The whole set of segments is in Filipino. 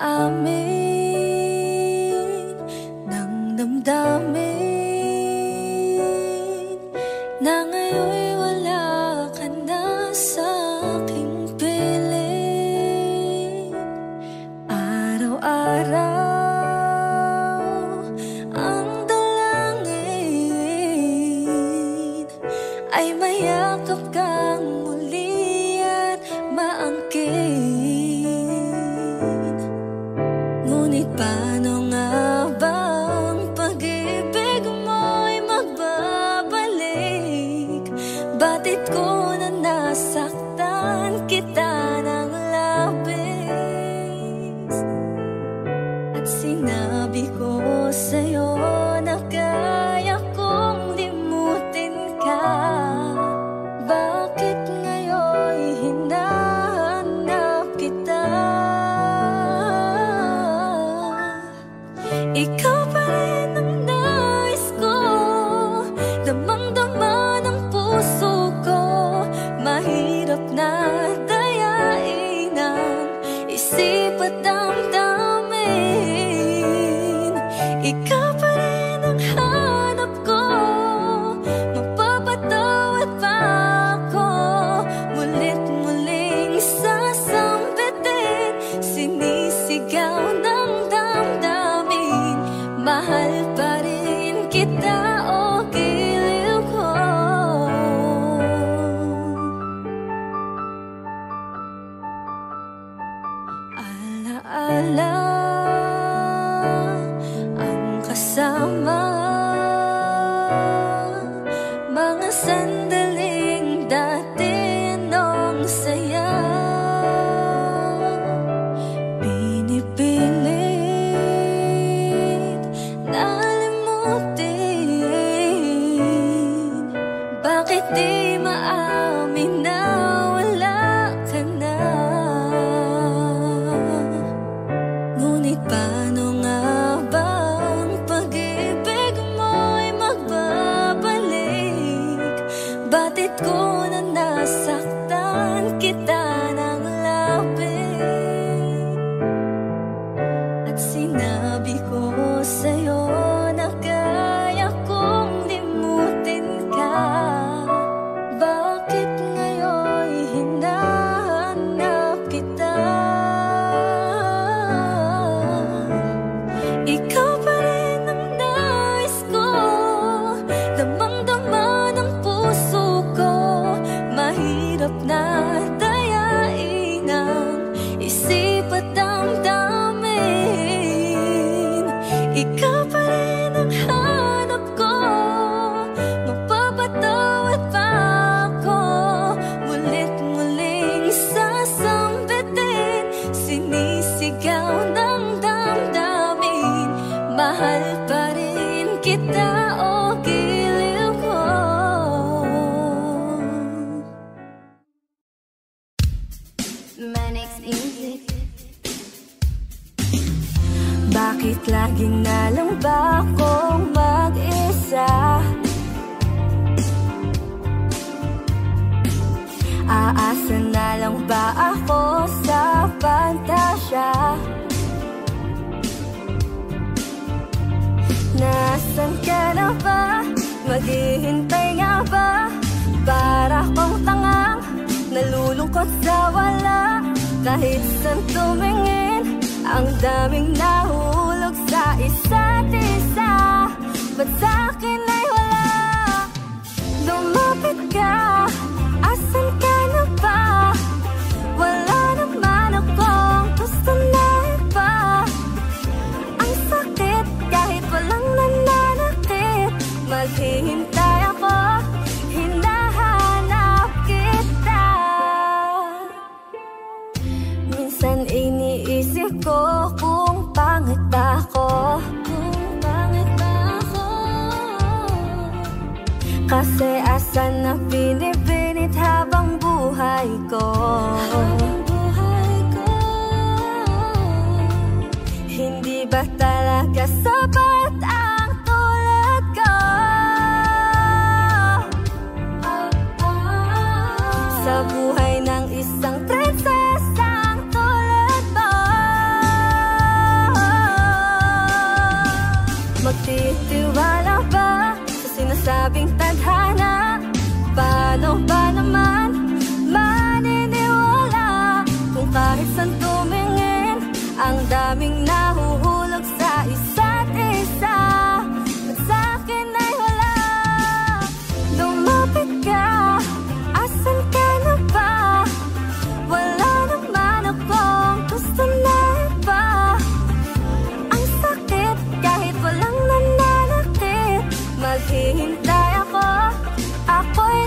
maamin ng damdamin na ngayon'y wala ka na sa aking piling. Araw-araw ang dalangin ay mayakap kang muli at maangkin. Ngunit paano nga ba ang pag-ibig mo'y magbabalik? Batid ko na nasaktan kita ng labis, at sinabi ko sa'yo na kaya kong limutin ka. Bakit ngayon'y hinahanap kita? Ikaw pa rin ang nais ko, damang-dama ng puso ko. Mahirap na dayain ang isip at damdamin. Ikaw pa rin ang hanap ko, mapapatawad pa ako. Mulit-muling sasambitin, sinisigaw ng damdamin. Mahal pa rin kita, o giliw ko. Alaala ang kasama, mga sandaling dati nung saya. Pinipilit na limutin, bakit di maamin na wala ka na? Ngunit paano nga ba ang pag-ibig mo'y magbabalik? Batid ko na nasaktan kita ng labis, at sinabi ko sa'yo na kaya kong limutin ka. Bakit ngayon'y hinahanap kita? Ikaw pa rin ang nais ko, damang-dama ng puso ko. Mahirap na dayain ang isip at damdamin. Ikaw pa rin ang hanap ko, mapapatawad pa ako. Mulit-muling sasambitin, sinisigaw ng damdamin. Mahal pa rin kita, o giliw ko. Manix Music. Bakit laging na lang ba akong mag-isa? Aasa na lang ba ako sa pantasya? Nasaan ka na ba? Maghihintay nga ba? Para kong tangang nalulungkot sa wala. Kahit saan tumingin, ang daming nahulog sa isa't isa. Ba't sa'kin ay wala? Lumapit ka, asan ka na ba? Wala naman akong gusto na iba. Ang sakit kahit walang nananakit. Maghihintay ako, hinahanap kita. Minsan iniisip ko kung pangit ba ako, kung pangit ba ako.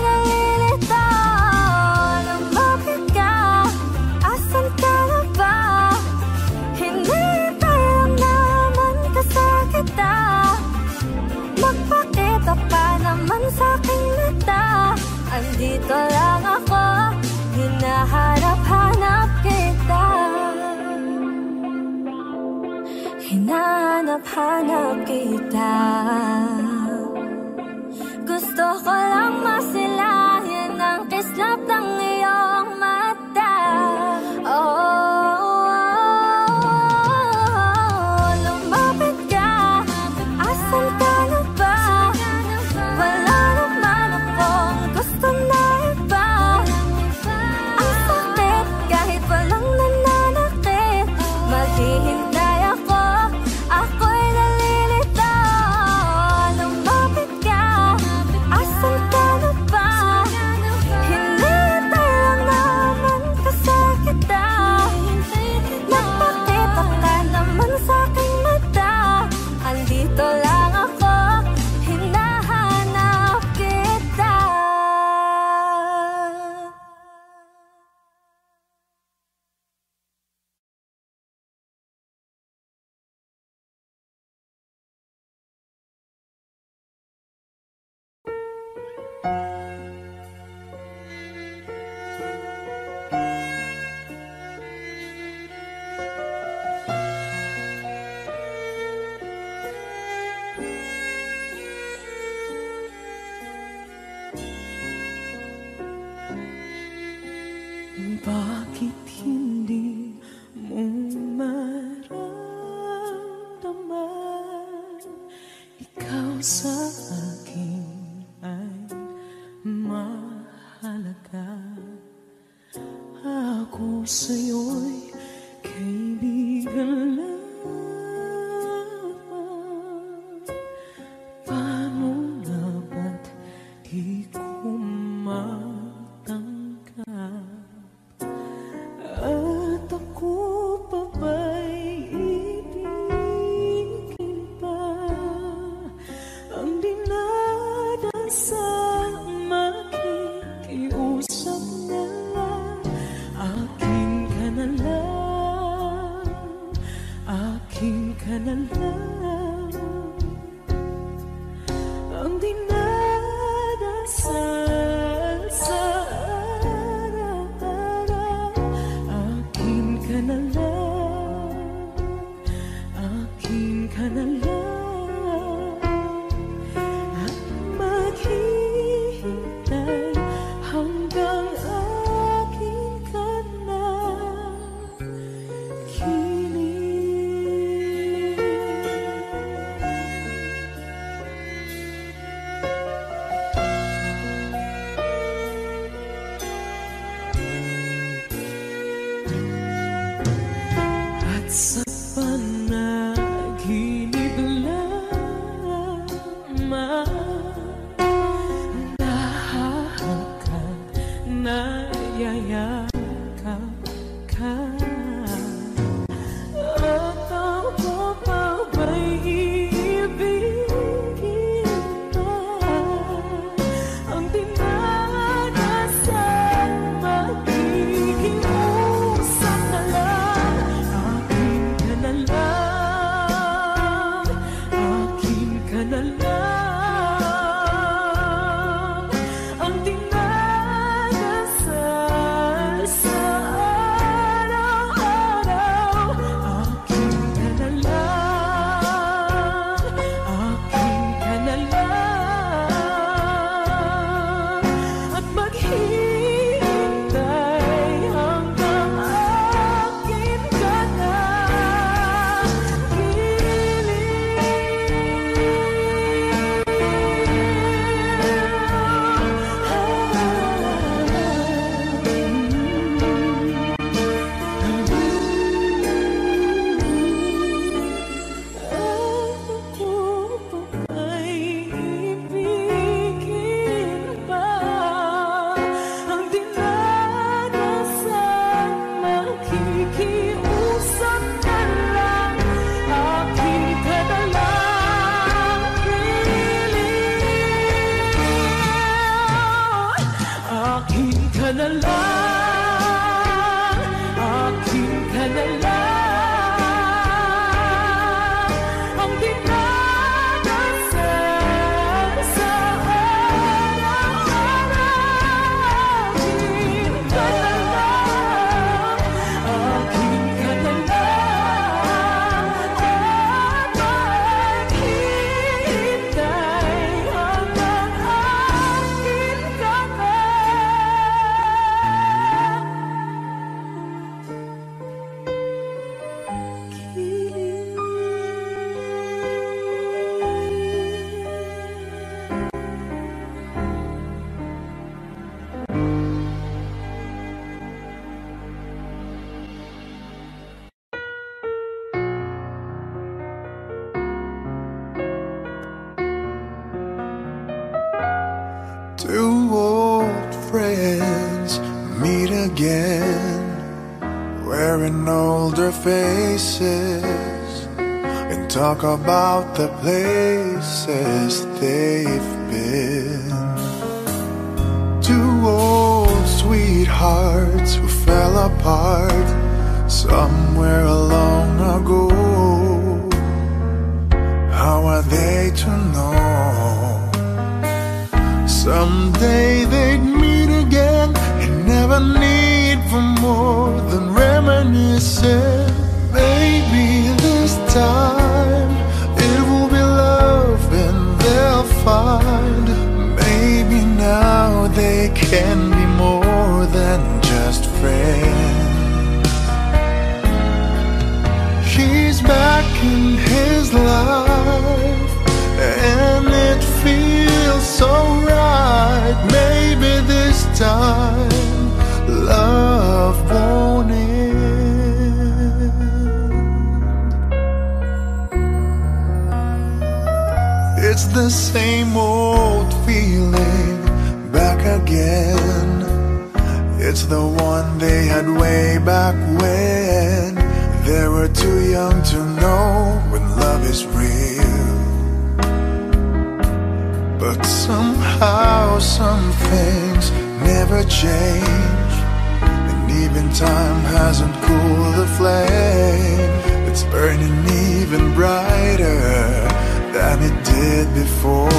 nalilito. Lumapit ka, asan ka na ba? Hinihintay lang naman kasakit kita. Magpakita pa naman sa'king mata. Andito lang ako, hinahanap-hanap kita. Hinahanap-hanap kita. Gusto ko lang masilayan ang kislap ng iyong mata. Lumapit ka, asan ka na ba? Wala naman akong gusto na iba. Ang sakit kahit walang nananakit. Maghihintay ako, ako'y nalilito. Lumapit ka, asan ka na ba? Hinihintay lang naman kasakit kita. Magpakita ka naman sa'king mata. Andito lang ako, hinahanap kita. Bakit hindi mo maramdaman? Ikaw sa akin ay mahalaga. Ako sa'yo'y kaibigan lamang. Paano nga ba't di ko matanggap? At ako pa ba'y ibigin pa? Ang dinadasal makikiusap na lang. Akin ka na lang, akin ka na lang. Ang dinadasal sa araw-araw. Akin ka na lang, akin ka na lang. At maghihintay hanggang akin ka na kilig. At sa panaginip lamang nahahangkan, nayayakap ka. At ako pa ba'y iibigin pa? Ang dinadasal makikiusap na lang. Akin ka na lang, akin ka na lang. Ang dinadasal sa araw-araw. Akin ka na lang, akin ka na lang. At maghihintay hanggang akin ka na Ako pa ba'y ibigin pa? na lang, akin ka na lang, ang dinadasal sa araw-araw. Akin ka na lang, akin ka na lang, at maghihintay hanggang akin ka na. Two old friends meet again, wearing older faces, and talk about the places they've been. Two old sweethearts who fell apart somewhere long ago. How are they to know? Someday they'd meet again and never need for more than reminiscing. Maybe this time it will be love and they'll find. Maybe now they can be more than just friends. She's back in his life and it feels so right. Maybe this time love won't end. It's the same old feeling back again. It's the one they had way back when they were too young to know when love is real. But somehow some things never change, and even time hasn't cooled the flame. It's burning even brighter than it did before.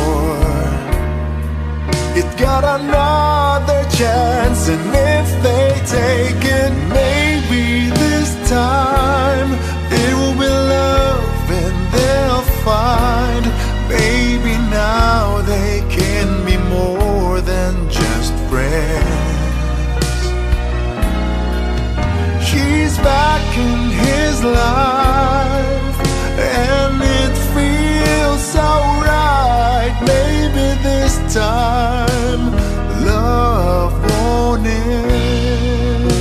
It got another chance, and if they take it, maybe this time it will be love and they'll find. Maybe now they can be more than just friends. She's back in his life and it feels so right. Maybe this time love won't end.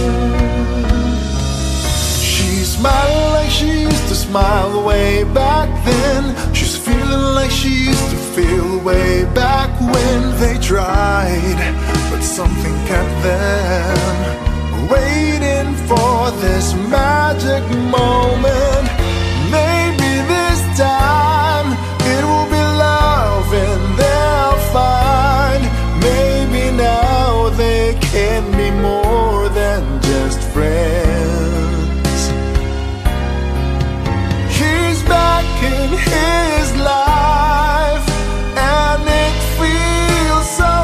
She's smiling like she used to smile way back then. She's feeling like she used to feel way back when they tried, but something kept them waiting for this magic moment. Maybe this time it will be love and they'll find. Maybe now they can be more than just friends. He's back in his life and it feels so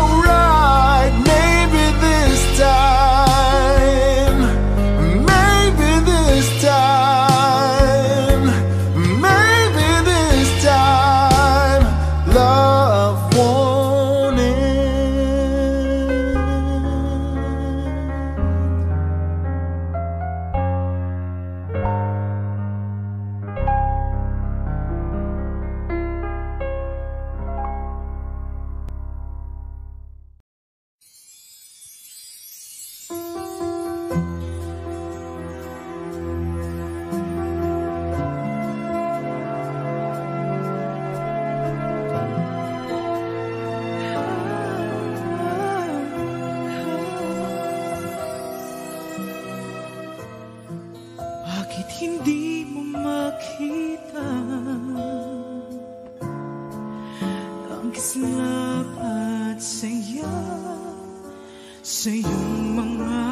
sa iyong mga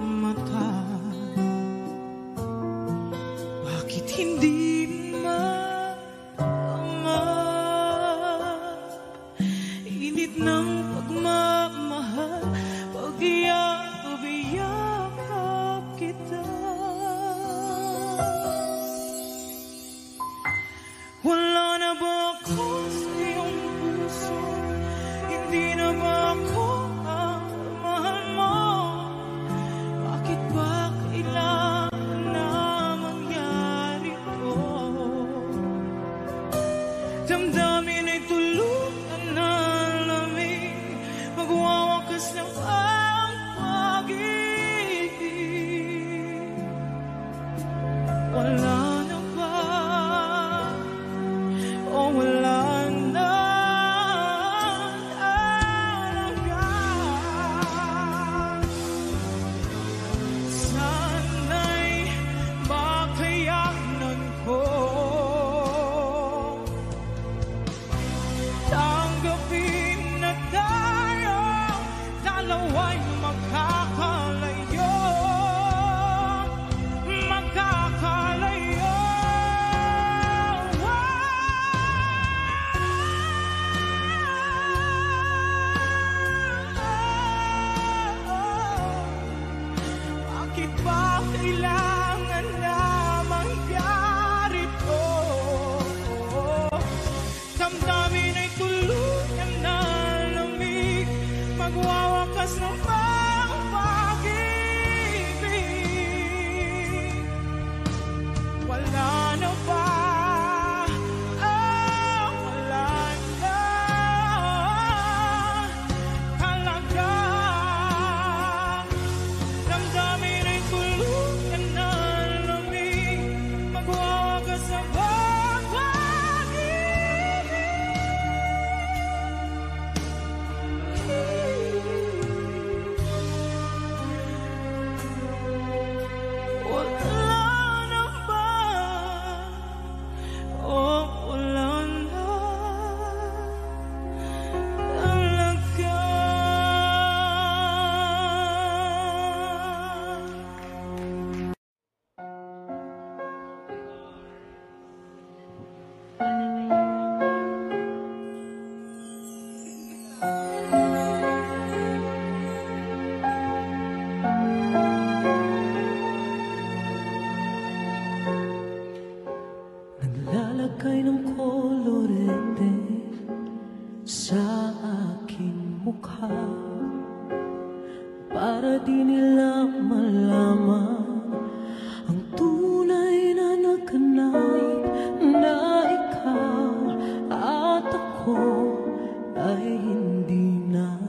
mata. Bakit hindi maama? Init ng pagmamahal, pag-iyakap kita. Wala na ba ako sa iyong puso? Hindi na ba ako ang mahal mo? Bakit ba kailangan na mangyari to? Damdamin ay tuluyan na lamig, magwawakas lang ang pag-ibig. Wala na ba? O wala na talaga? Sana'y makayanan ko tanggapin na tayo dalawa'y magkakalayo. Magkakalayo. Bakit ba kailangan na mangyari to? Damdamin ay tuluyan na lamig, magwawakas ng pag-ibig. Wala na ba? Wala na talaga. Damdamin ay tuluyan na lamig, magwawakas ng pag-ibig. Wala na ba? Wala na talaga. Naglalagay ng kolorete sa aking mukha para di nila malaman ang tunay na naganap, na ikaw at ako ay hindi na.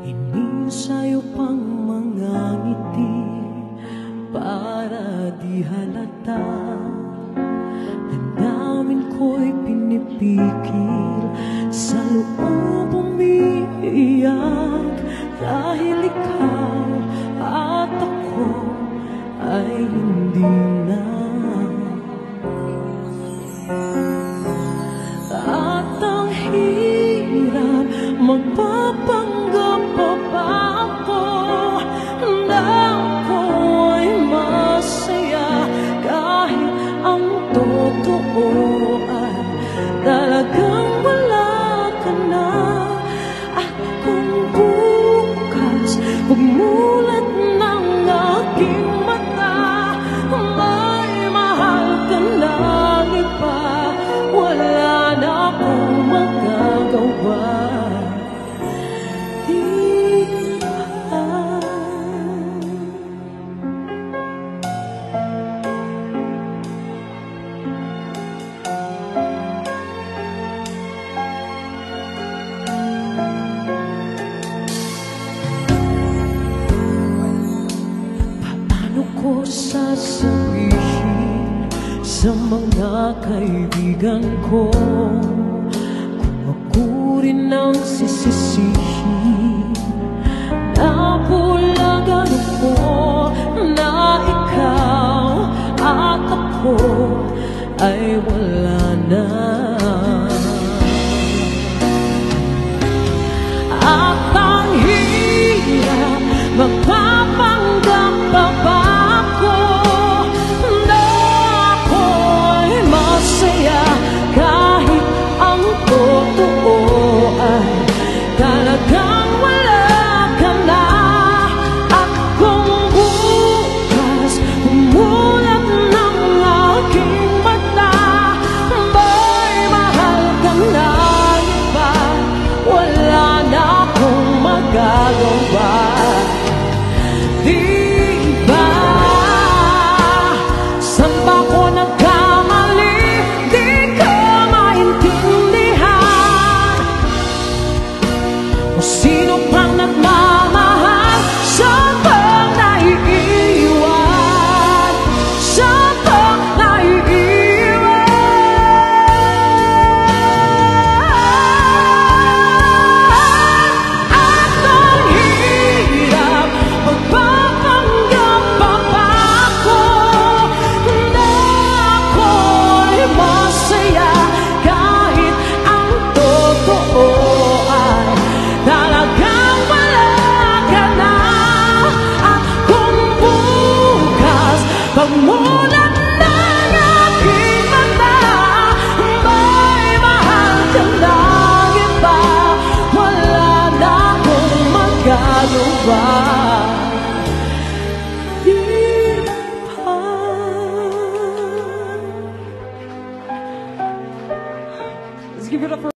Inisayo pang mga ngiti para di halata. Damdamin ko'y pinipikil, sa loob umiiyak, dahil ikaw at ako ay hindi na. At ang hirap magpapanggap pa ba ako na ako ay masaya, kahit ang totoo ay talagang wala ka na. At kung bukas pagmulat ng aking mata, may mahal ka ng iba, wala na akong magagawa. Paano ko sasabihin sa mga kaibigan ko kung ako rin ang sisisihin? Napulagan ako na ikaw at ako ay wala na. Let's give it up for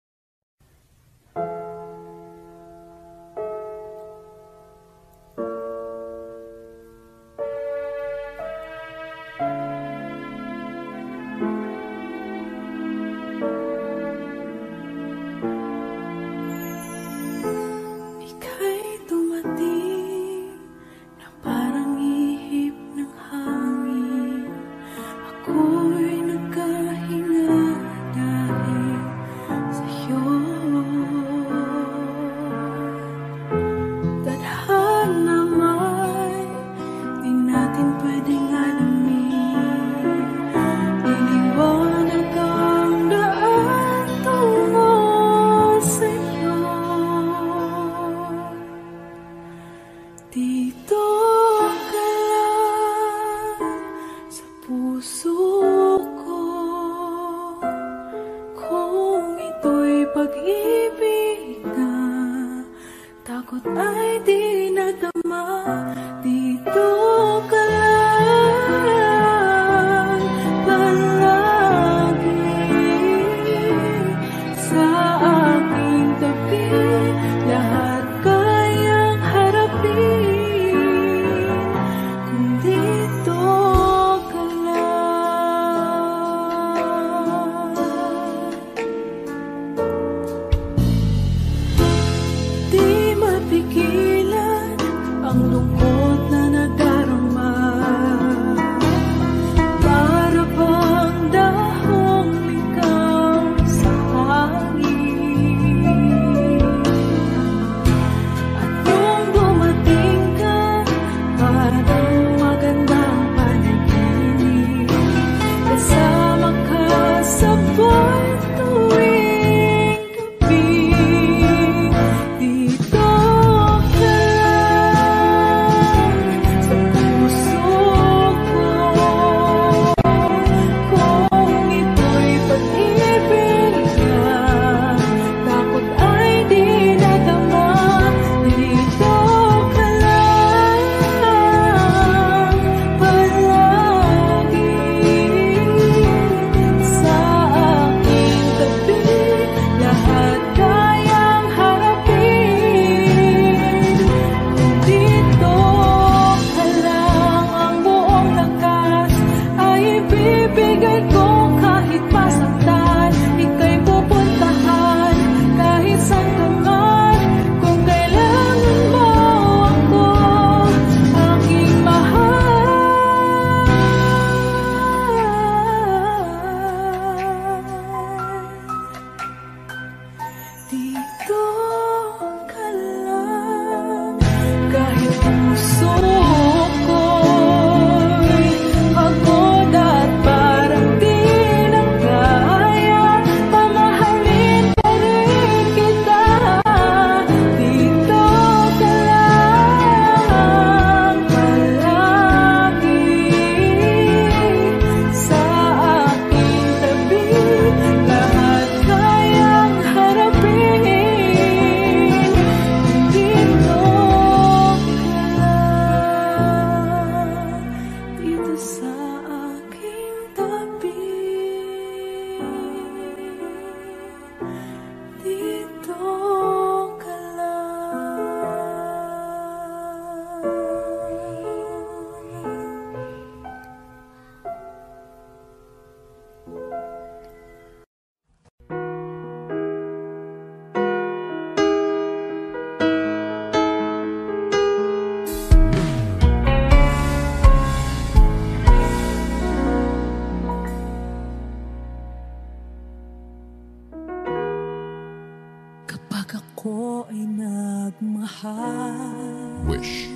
Wish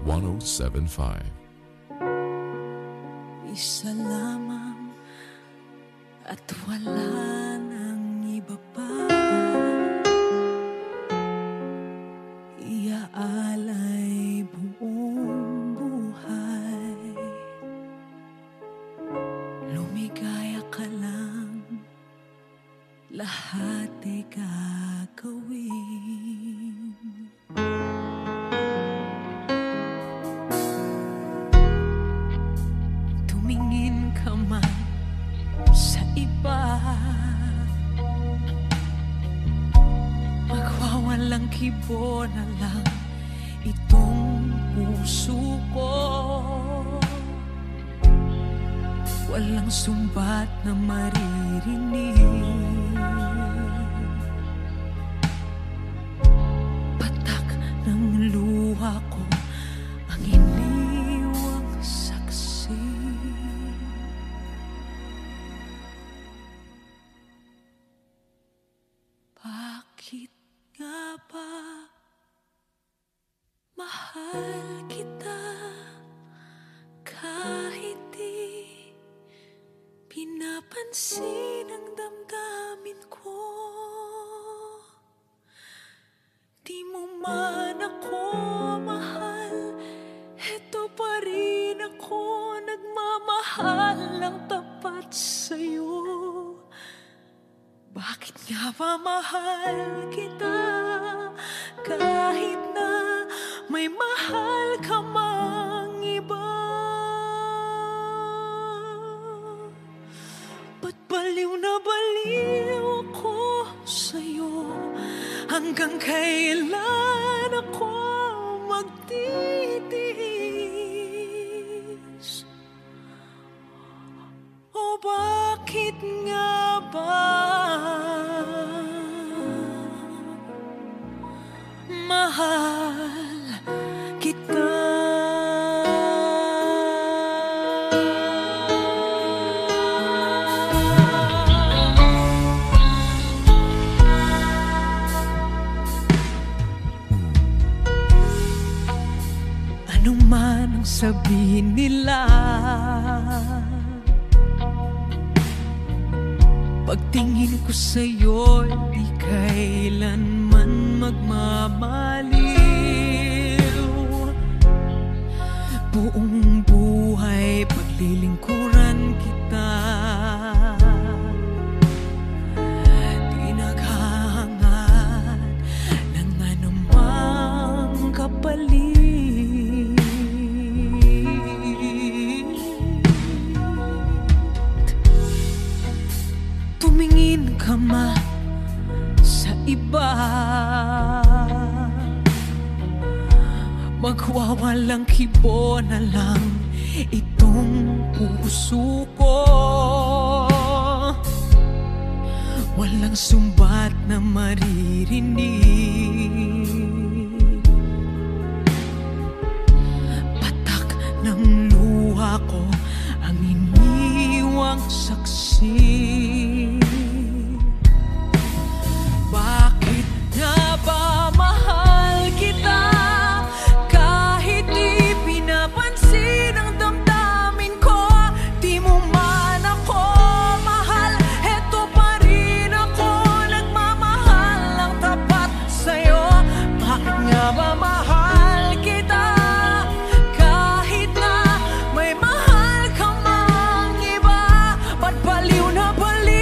107.5. Isa lamang at wala nang iba pa, iaalay buong buhay. Lumigaya ka lang, lahat ay gagawin. Tumingin ka man sa iba, kibo na lang itong puso ko. Walang sumbat na maririnig, patak ng luha ko ang iniwang saksi. Bakit nga ba mahal kita kahit di pinapansin ang damdamin ko? Di mo man ako mahal, eto pa rin ako nagmamahal ng tapat sa'yo. Bakit nga ba mahal kita kahit na may mahal ka mang iba? Ba't baliw na baliw ako sa'yo? Hanggang kailan ako magtitiis? O bakit nga ba mahal kita? Ano man ang sabihin nila, pagtingin ko sa'yo'y di kailanman magmamaliw. Buong buhay paglilingkuran kita, di naghahangad ng anumang kapalit. Tumingin ka man sa iba, magwawalang kibo na lang itong puso ko. Walang sumbat na maririnig, patak ng luha ko ang iniwang saksi. Bakit nga ba mahal kita kahit di pinapansin ang damdamin ko? Di mo man ako mahal, eto pa rin ako nagmamahal ng tapat sa'yo. Bakit nga ba mahal kita kahit na may mahal ka mang iba? Ba't baliw na baliw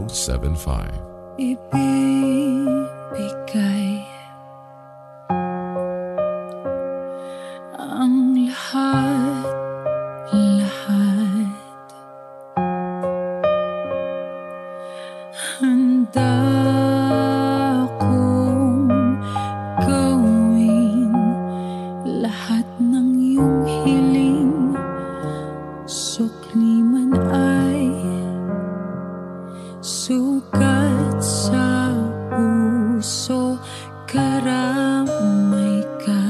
1075. Ibibigay ang lahat, lahat. Handa kong gawin lahat ng iyong hiling, sukli man ay sugat sa puso, karamay ka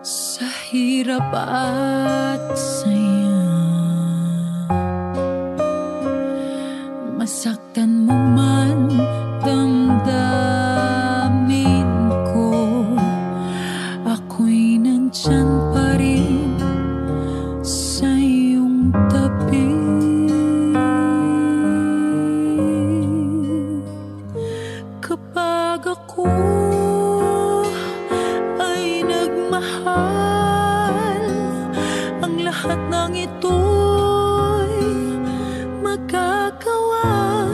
sa hirap at saya. Masaktan mo man damdamin ko, ako'y nandyan pa rin sa iyong tabi. Kapag ako ay nagmahal, ang lahat ng ito'y magagawa.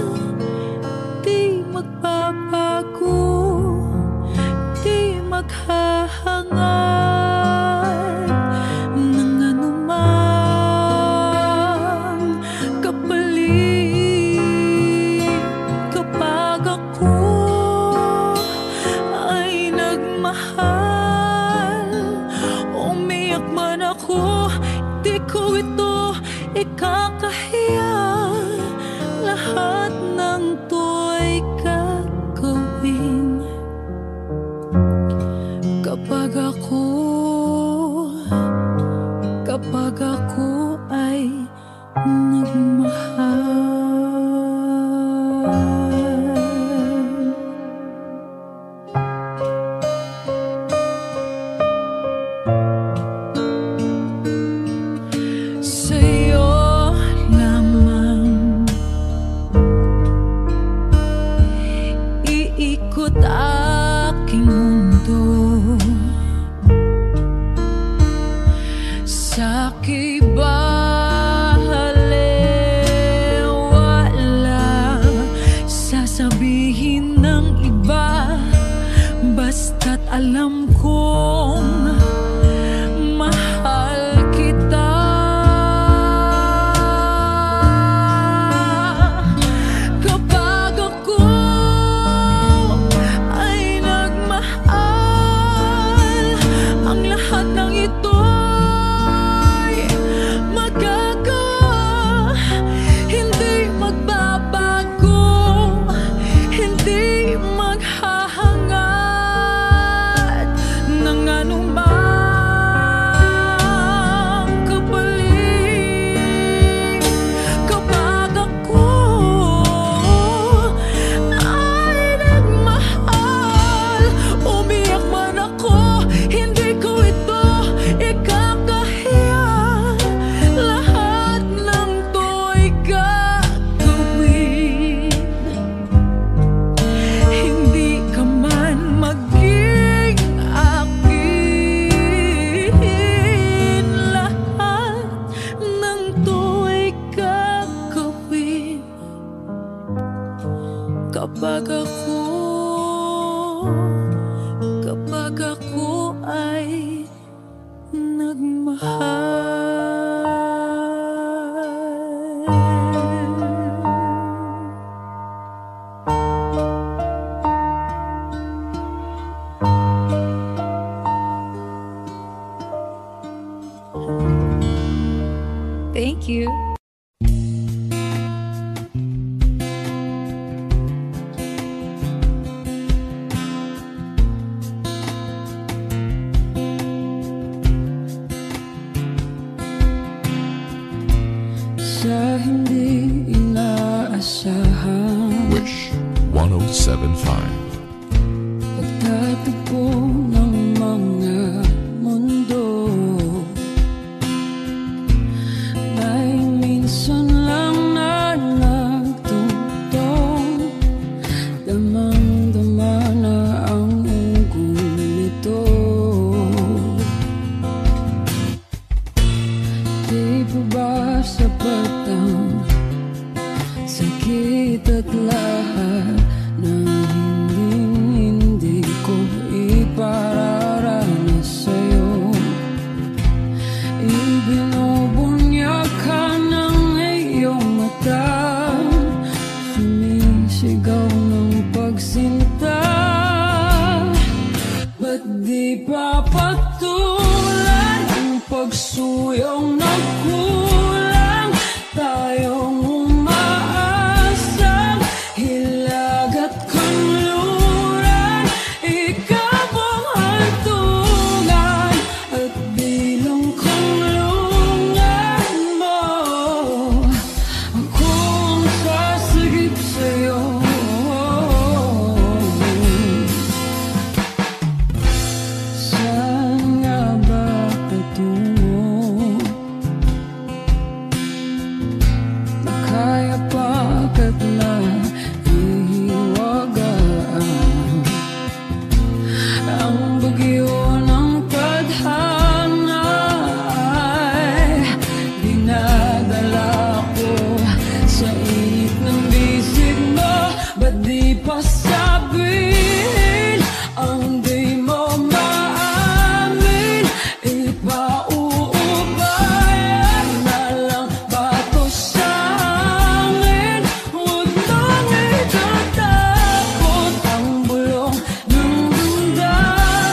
Di magbabago, di maghahangad ng anumang kapalit. Kapag ako ay nagmahal, umiyak man ako, di ko ito ikakahiya. Lahat ng to'y gagawin kapag ako ay nagmahal. Sa'yo lamang iikot aking mundo, sa'ki balewala sasabihin ng iba, basta't alam kong mahal kita. Kapag ako ay nagmahal, ang lahat ng ito'y magagawa. Hindi magbabago, hindi maghahangad ng anumang kapalit. Kapag ako ay nagmahal, umiyak man ako, hindi ko ito ikakahiya. Lahat ng to'y gagawin, hindi ka man maging akin. Lahat ng to'y gagawin kapag ako ay nagmahal. Thank you. Sa hindi inaasahan, Wish 1075. pagtatagpo ng mga mundo, ay minsan lang na nagtungtong. Damang-dama na ang unggoy nito. Di pa ba sapat ang pararanas sa'yo. Ibinubunyag ka ng iyong mata, sumisigaw ng pagsinta. Ba't di papatulan ang pagsuyong nagkulang? Tayong umaasang hilag at kanluran, ikaw ang hantungan at bilang kanlungan mo. Ako ang sasagip sa'yo. Saan nga ba patungo? Kaya bakit na ihiwagaan ang bagyo ng tadhana ay dinadala ko sa init ng bisig mo. Ba't di pa sabihin ang di mo maamin? Ipauubayan na lang ba to sa akin? Huwag nang itatakot ang bulong ng damdamin.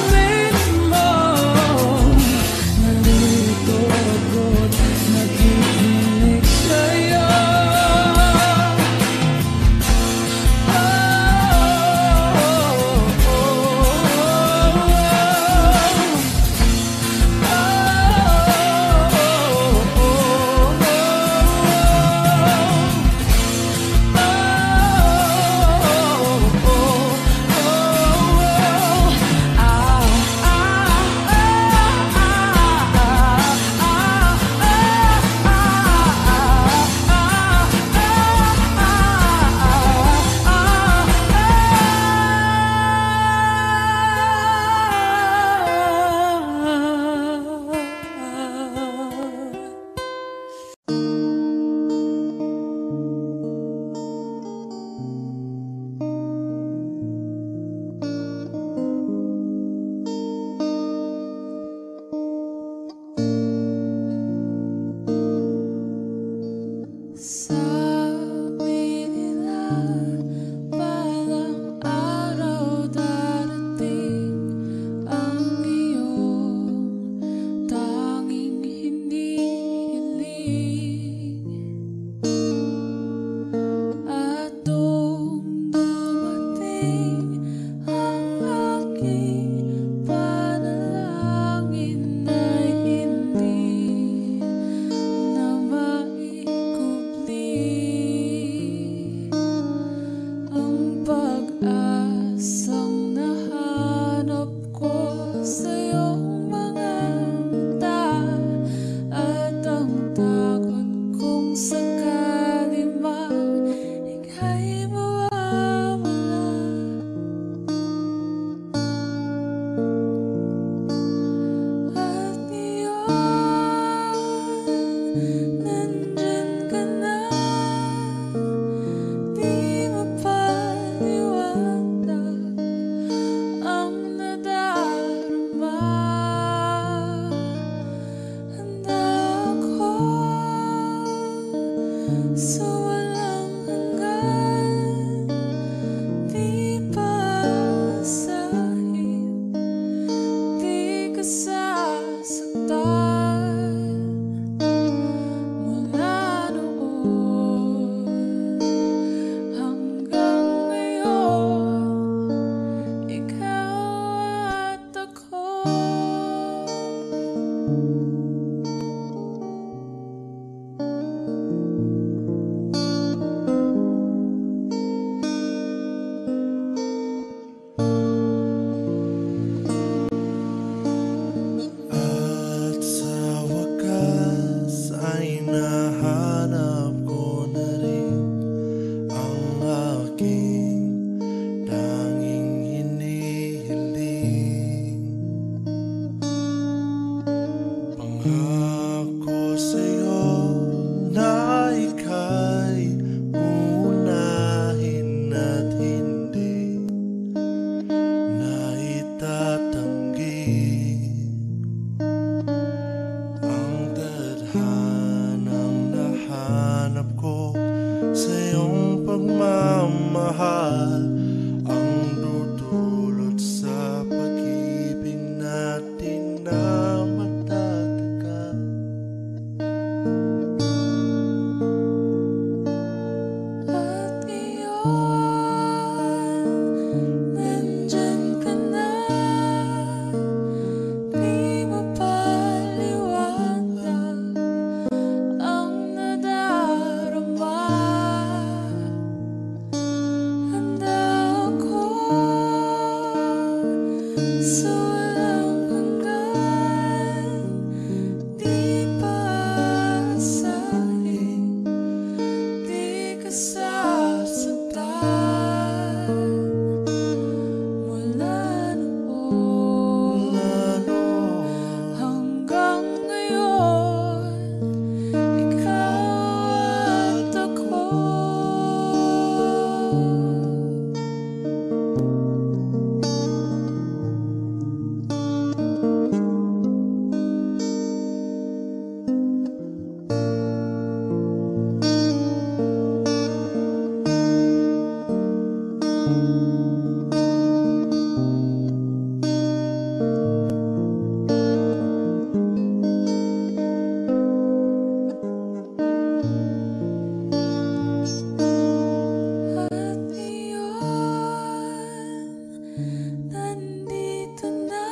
sa walang hanggan, di pa asahin, di ka sasaktan mula noon hanggang ngayon. Ikaw at ako. At iyon, nandito na,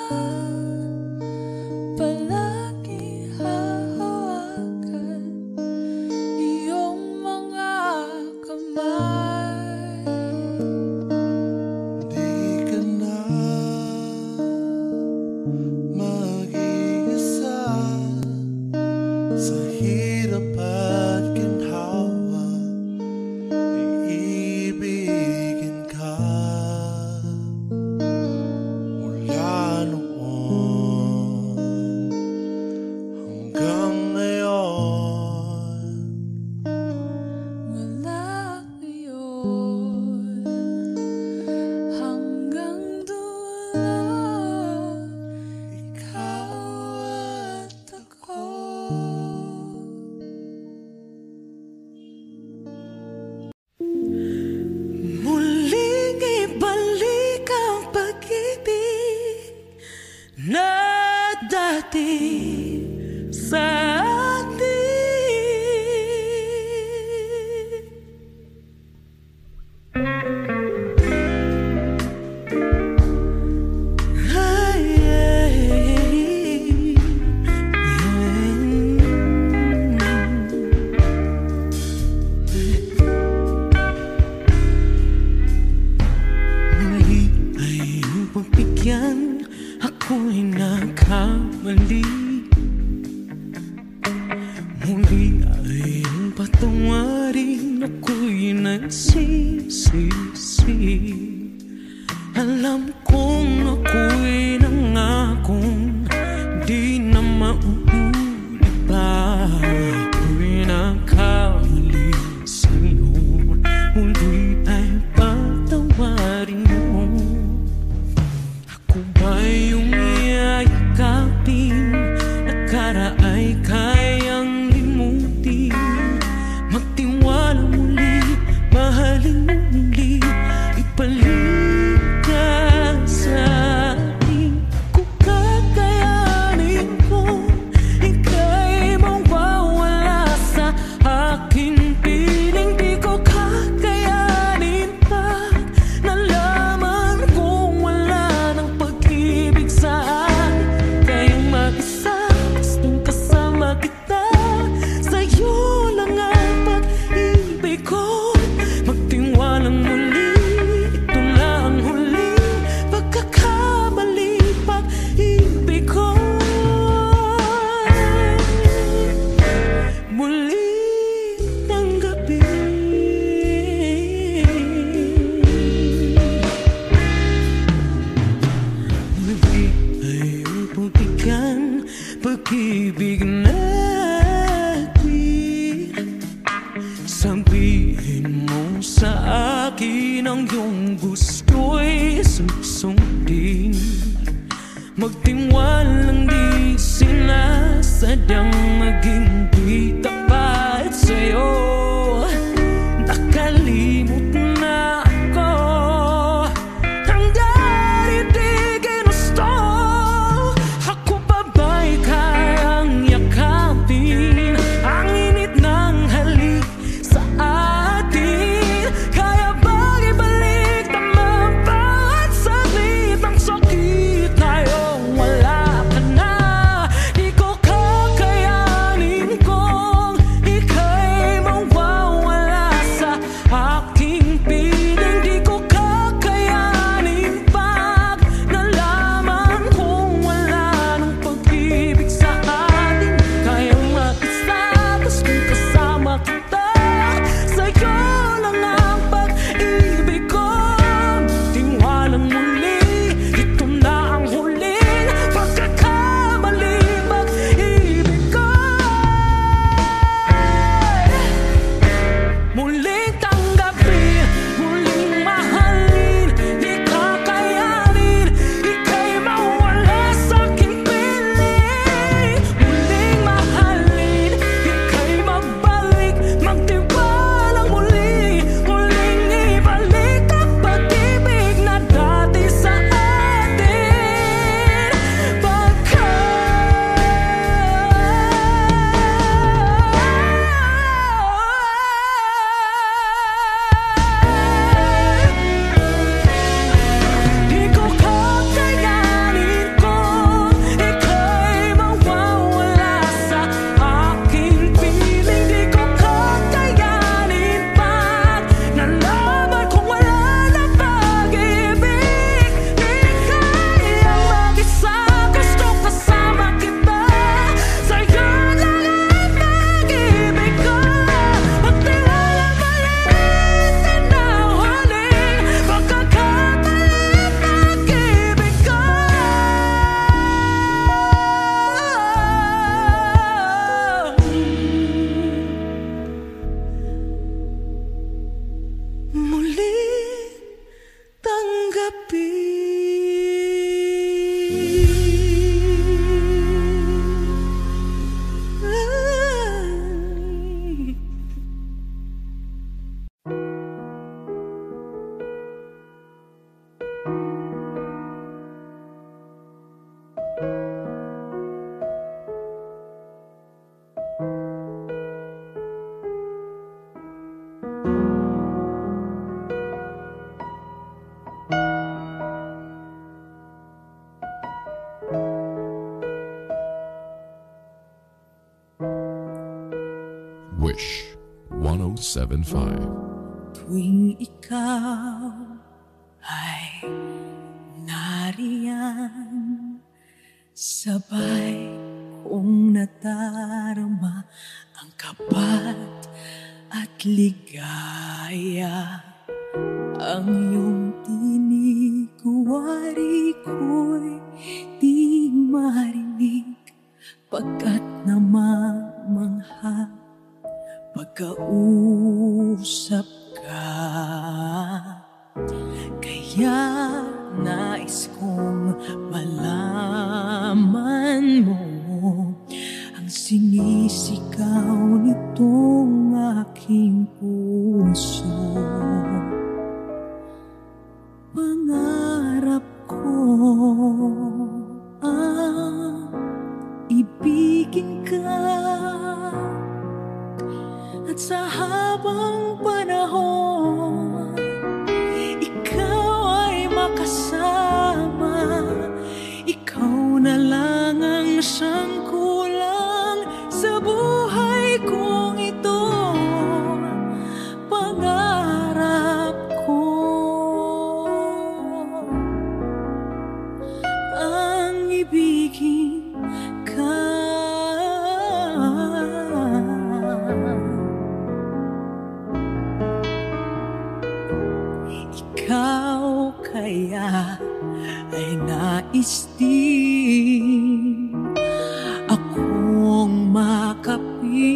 palagi hahawakan iyong mga kamay. Di ka na mag-iisa sa hirap at ginhawa, iibigin ka mula noon hanggang ngayon. Mula ngayon hanggang dulo, ikaw at ako. Muling ibalik ang pag-ibig na dati sa atin. Muli ay iyong pagbigyan, ako'y nagkamali. Muli ay iyong patawarin, ako'y nagsisisi. Alam kong ako'y nangakong di na mauulit pa. Ako'y nagkamali sa'yo, muli ay patawarin mo. Ako ba yung yayakapin, nakaraay kayang limutin? Magtiwala muli, mahalin mo muli, ibalik ka sa akin. Kung kakayanin ko, ika'y mawawala sa akin. Piling di ko kakayanin pa, nalaman kong wala ng pag-ibig sa akin. Kayang mag-isa, gustong kasama kita, sa'yo lang ang pag-ibig ko. Magtiwalang muli, ito na ang huling pagkakamali, pag-ibig ko. Muling tanggapin. Muli ay iyong pagbigyan, pag-ibig natin. Sabihin mo sa akin ang iyong gusto'y susundin. Magtiwalang di sinasadyang maging di tapat sa'yo. Nakalimot na ako, hanggang di ginusto. Ako pa ba'y kayang yakapin ang init ng halik sa atin? Kaya bang ibalik tamang bawat saglit ang sakit? Ngayong wala ka Wish 1075. Tuwing ikaw ay nariyan, sabay kong nadarama ang kapat at ligaya. Ang iyong tinig, wari ko'y di marinig, pagkat namamangha pagkausap ka. Kaya nais kong malaman mo ang sinisigaw nitong aking puso. Pangarap ko ang ibigin ka, at sa habang panahon ikaw ay makasama. Ikaw na lang ang siyang kulang sa buhay kong ito. Pangarap ko ang ibigin ka. Ikaw kaya ay nais din akong makapiling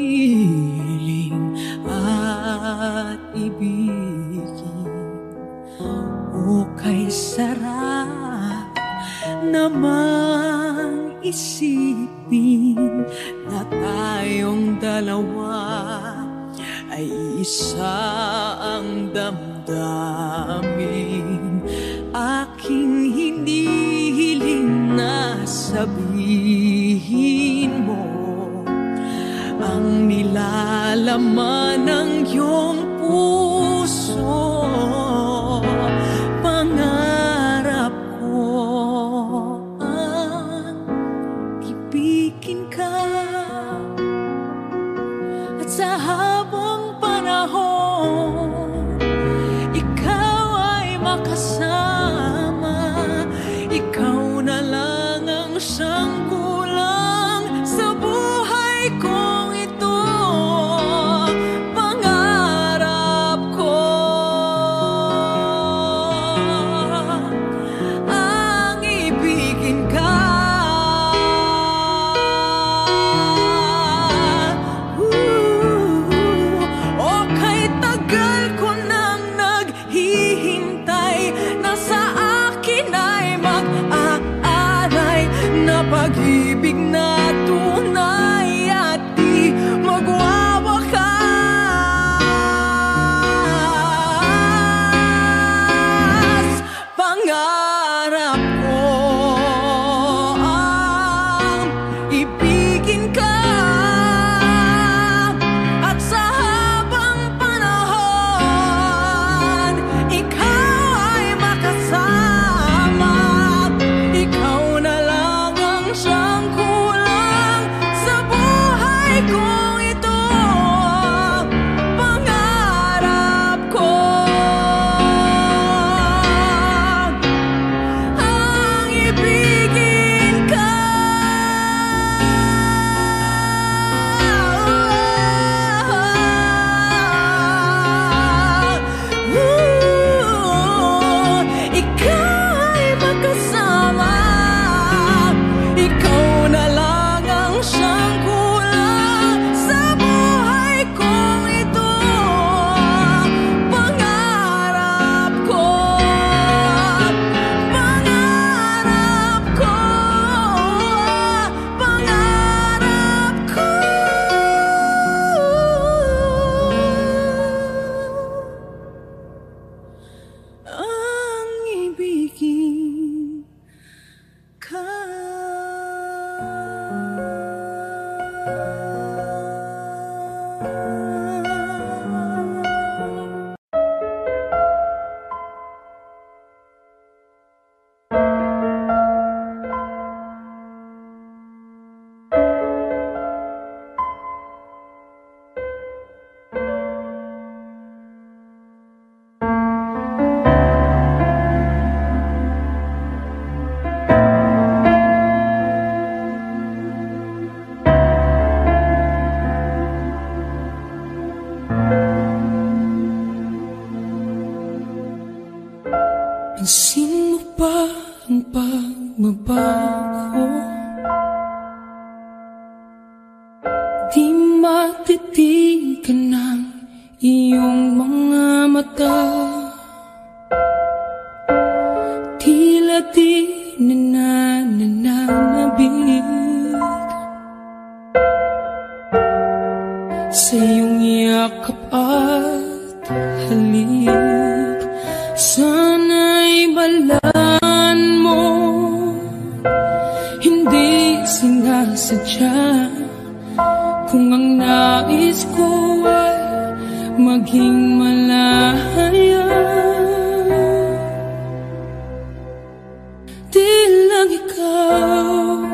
at ibigin. O kay sarap namang isipin na tayong dalawa ay isa ang damdamin. Aking hinihiling na sabihin mo ang nilalaman ng iyong puso. Pangarap ko ang ibigin ka, at sa habang panahon ikaw ay makasama. Ikaw na lang ang siyang kulang sa buhay kong ito. Pangarap ko ang ibigin ka. O kay tagal ko nang naghihintay na sa akin ay mag-aalay na pag-ibig na tunay at di magwawakas. Pangarap ko ang ibigin ka, at sa habang panahon ikaw ay makasama. Ikaw na lang ang siyang kulang Tinitigan ng iyong mga mata, tila di nananabig sa iyong yakap at halik. Sana'y balaan mo, hindi sinasadya. Kung ang nais ko ay maging malaya, di lang ikaw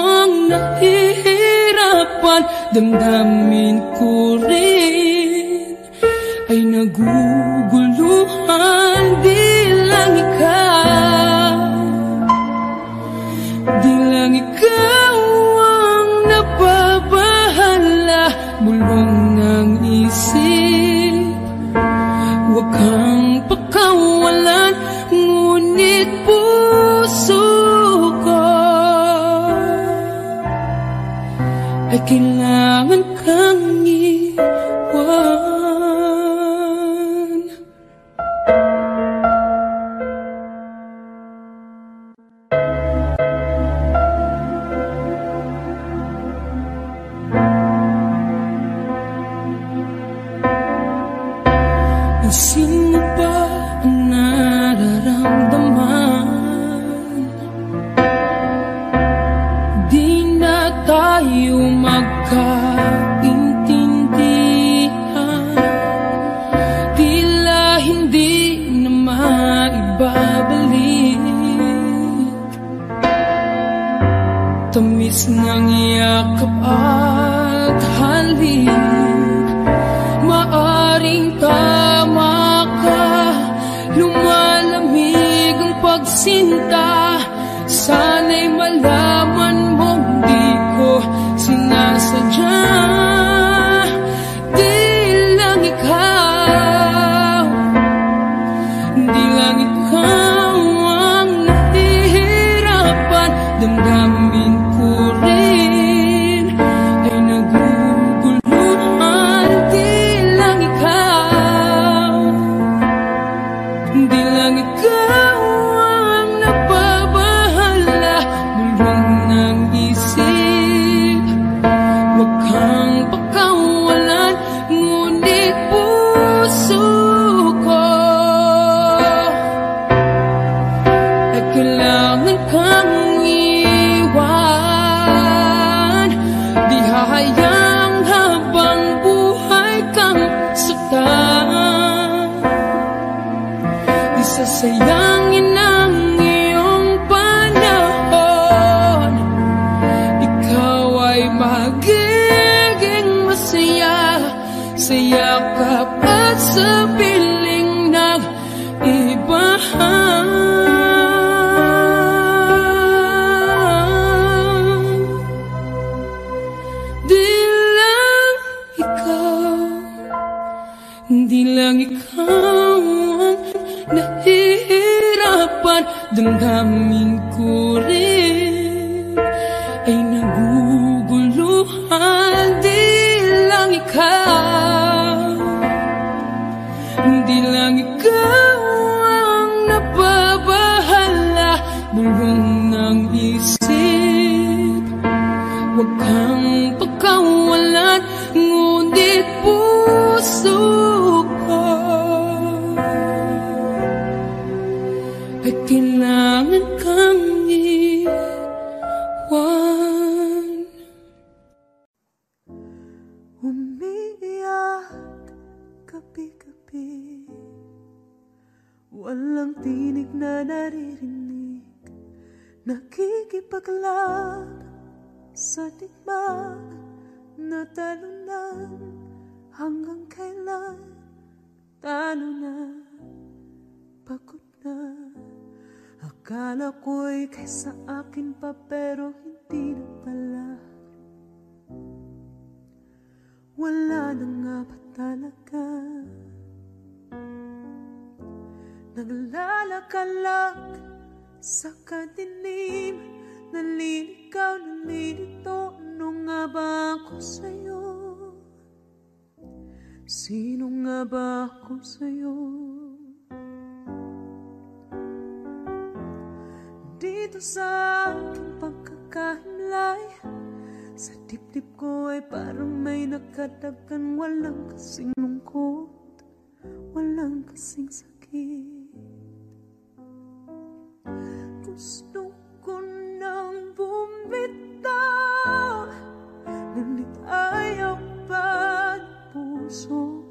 ang nahihirapan. Damdamin ko rin ay naguguluhan. Di lang ikaw ang napapahala. Bulong ng isip, huwag kang pakawalan, ngunit puso ko ay kailangan kang iwan. Sino ba ang nararamdaman? Di na tayo magkaintindihan, tila hindi na maibabalik. Tamis ng yakap at halik, maaring tama ka. Lumalamig ang pagsinta, sana'y malaman mong di ko sinasadya. Di lang ikaw ang nahihirapan. Damdamin ko rin ay naguguluhan. Di lang ikaw ang napabahala. Bulong ng isip, huwag kang pakawalan, ngunit puso ko ay kailangan kang iwan. Di hahayang habang buhay kang saktan, di sasayangin ang iyong panahon. Ikaw ay magiging masaya sa yakap at sa piling ng ibahan. Di lang ikaw ang nahihirapan. Damdamin ko rin ay naguguluhan. Di lang ikaw ang napabahala. Bulong ng isip, huwag kang pagkawalan, ngunit puso ko ay kailangan kang iwan. Umiiyak gabi-gabi, walang tinig na naririnig, nakikipaglab sa digmaan, natalunan. Hanggang kailan? Talo na, pagod na. Akala ko'y kaysa akin pa, pero hindi na pala. Wala na nga ba talaga? Naglalakalag sa kadilim, Naliligaw, nalilito, ano nga ba ako sa'yo? Sino nga ba ako sa'yo? Dito sa aking pagkakahimlay, sa dibdib ko ay parang may nakadagan. Walang kasing lungkot, walang kasing sakit. Gusto ko nang bumitaw, ngunit ayaw pa ng puso.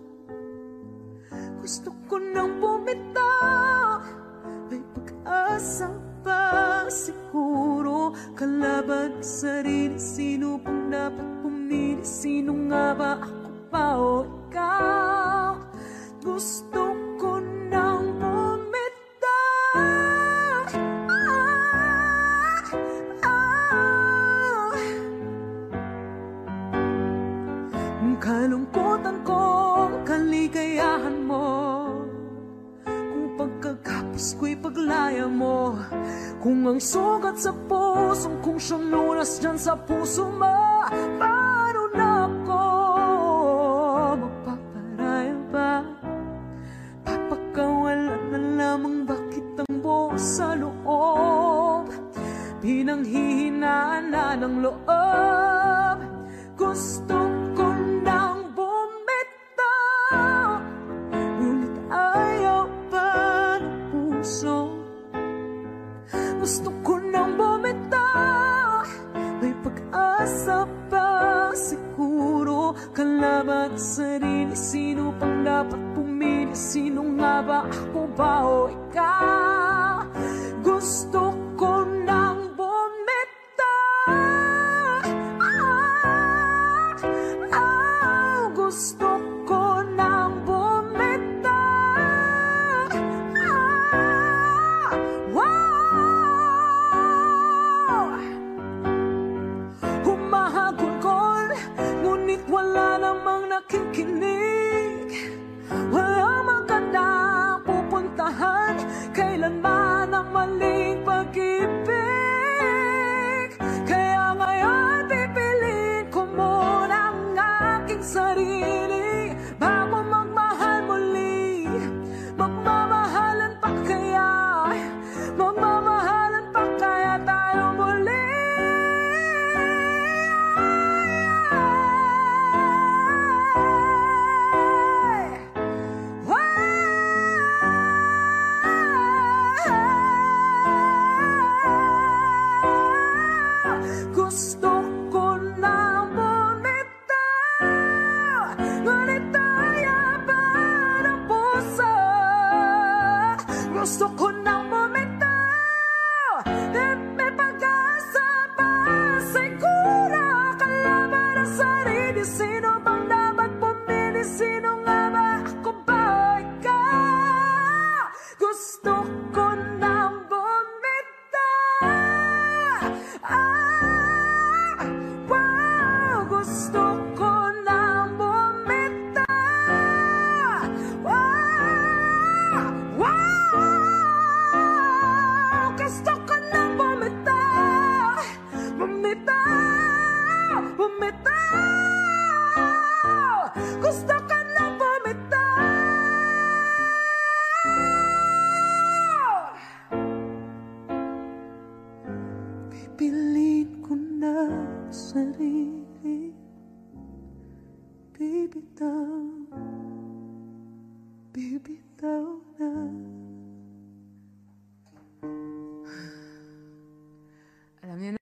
Gusto ko nang bumitaw, may pag-asa pa siguro. Kalaban sa sarili, sino pang dapat pumili? Sino nga ba, ako pa o ikaw? Gusto ko nang bumitaw. Kalungkutan ko, kaligayahan mo, kung pagkagapos ko'y paglaya mo, kung ang sugat sa pusong kung siyang lunas dyan sa puso mo. Paano na ako magpaparaya ba? Papakawalan na lamang bakit ang buo sa loob, pinanghihinaan na ng loob. Gusto ko nang bumitaw, ngunit ayaw pa ng puso. Gusto ko nang bumitaw, may pag-asa pa siguro. Kalaban sa sarili, sino pang dapat pumili? Sino nga ba, ako ba o ikaw? Gusto ko nang gusto ko nang bumitaw. Wow! Humahagulgol, ngunit wala namang nakikinig. Walang magandang pupuntahan, kailanman ang maling pag-ibig. Kaya ngayon pipiliin ko muna ang aking sarili bago magmahal muli. Magmamahalan pa kaya? Magmamahalan pa kaya tayo muli? Gusto ko nang bumitaw, ngunit ayaw pa ng puso. Gusto ko nang bumitaw, may pag-asa pa siguro. Kalaban ang sarili, sino bang dapat pumili? Sino nga ba, ako ba o ikaw? Gusto ko nang bumitaw. Gusto ko nang bumitaw. Gusto ko nang bumitaw. Bumitaw. Gusto ko nang bumitaw. Pipiliin ko na sarili, bibitaw, bibitaw na. Alam niyo na.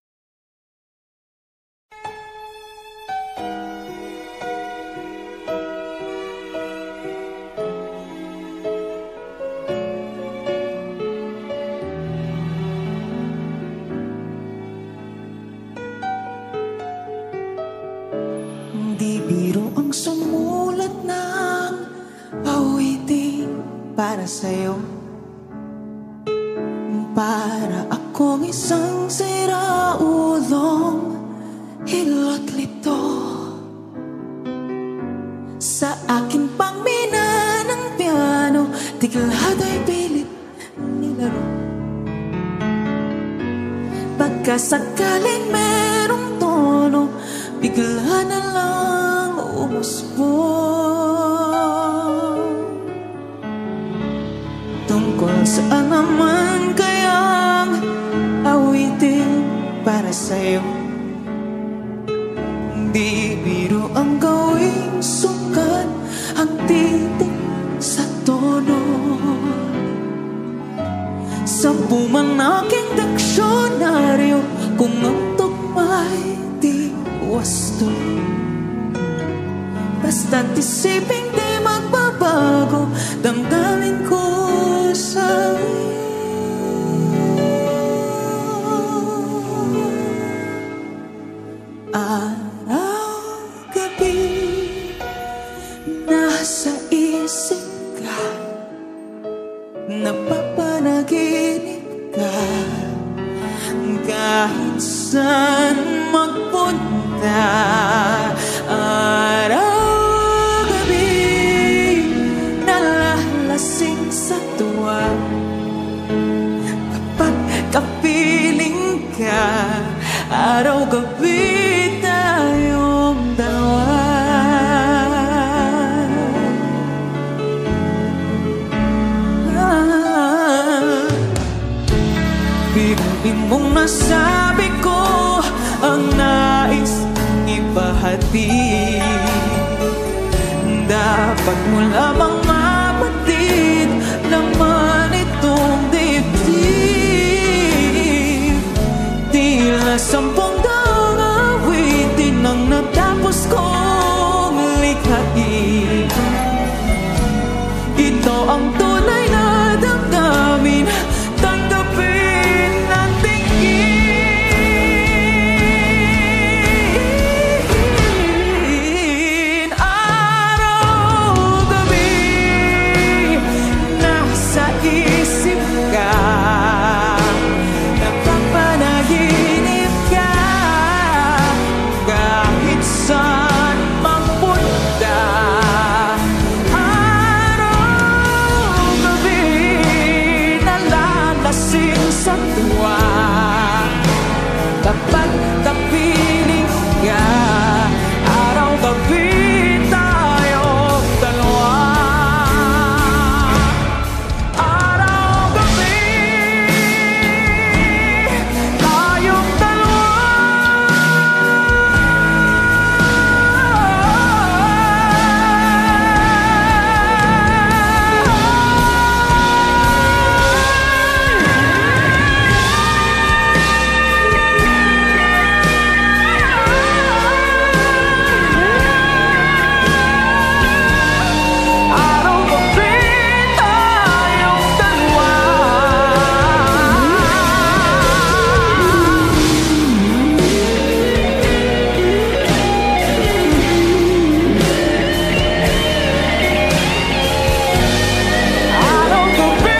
Di biro ang sumulat ng awiting para sa'yo. Para akong isang siraulong hilot lito. Sa akin pang mina ng piano, tiglado ay pilit nilaro. pagkasakaling merong tono, bigla na lang umusbong. Tungkol saan naman kayang awitin para sa'yo? Di biro ang gawing sukat ang titik sa tono. Sampu man aking diksyonaryo kung ang tugma'y di wasto. Basta't isiping di magbabago, damdamin ko sa'yo. Araw-gabi nasa isip ka, napapanaginip ka, kahit saan magpunta. Araw-gabi nalalasing sa tuwa, kapag kapiling ka. Araw-gabi tayong dalawa. Biglang mong nasabi ko ang nais ibahati. Dapat mo lamang mapatid naman itong dibdib. Tila sampung daang awitin ang natapos kong likhain. Ito ang tunay na damdamin, tanggapin ang tingin. Araw-gabi nasa isip ka, napapanaginip ka, kahit saan magpunta. Araw-gabi nalalasing sa tuwa, kapag kapiling ka. Araw-gabi tayong dalawa. Araw-gabi tayong dalawa. Araw-gabi tayong dalawa. Araw-gabi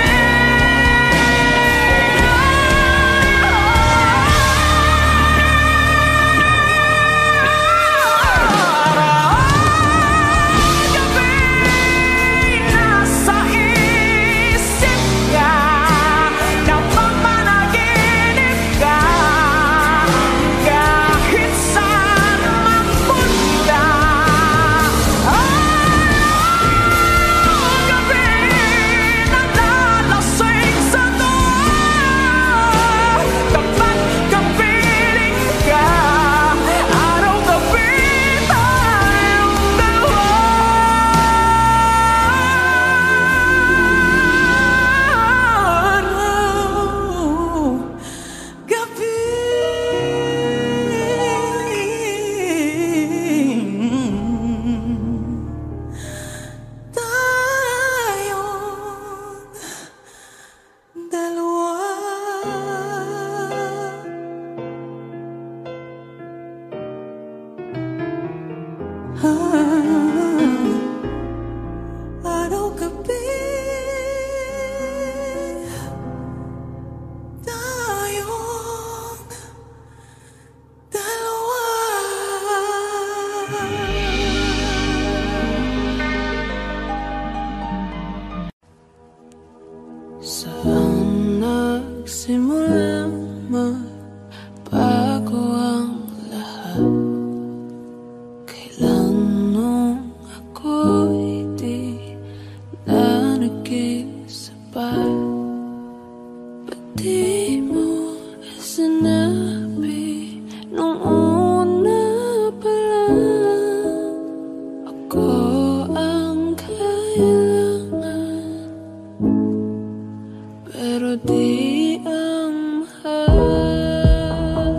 nasa isip ka, napapanaginip ka, kahit saan magpunta. Araw-gabi nalalasing sa tuwa, kapag kapiling ka. Araw-gabi tayong dalawa. Araw-gabi tayong dalawa. Araw-gabi tayong dalawa. Saan nagsimulang di mo sinabi nung una pa lang ako ang kailangan, pero di ang mahal.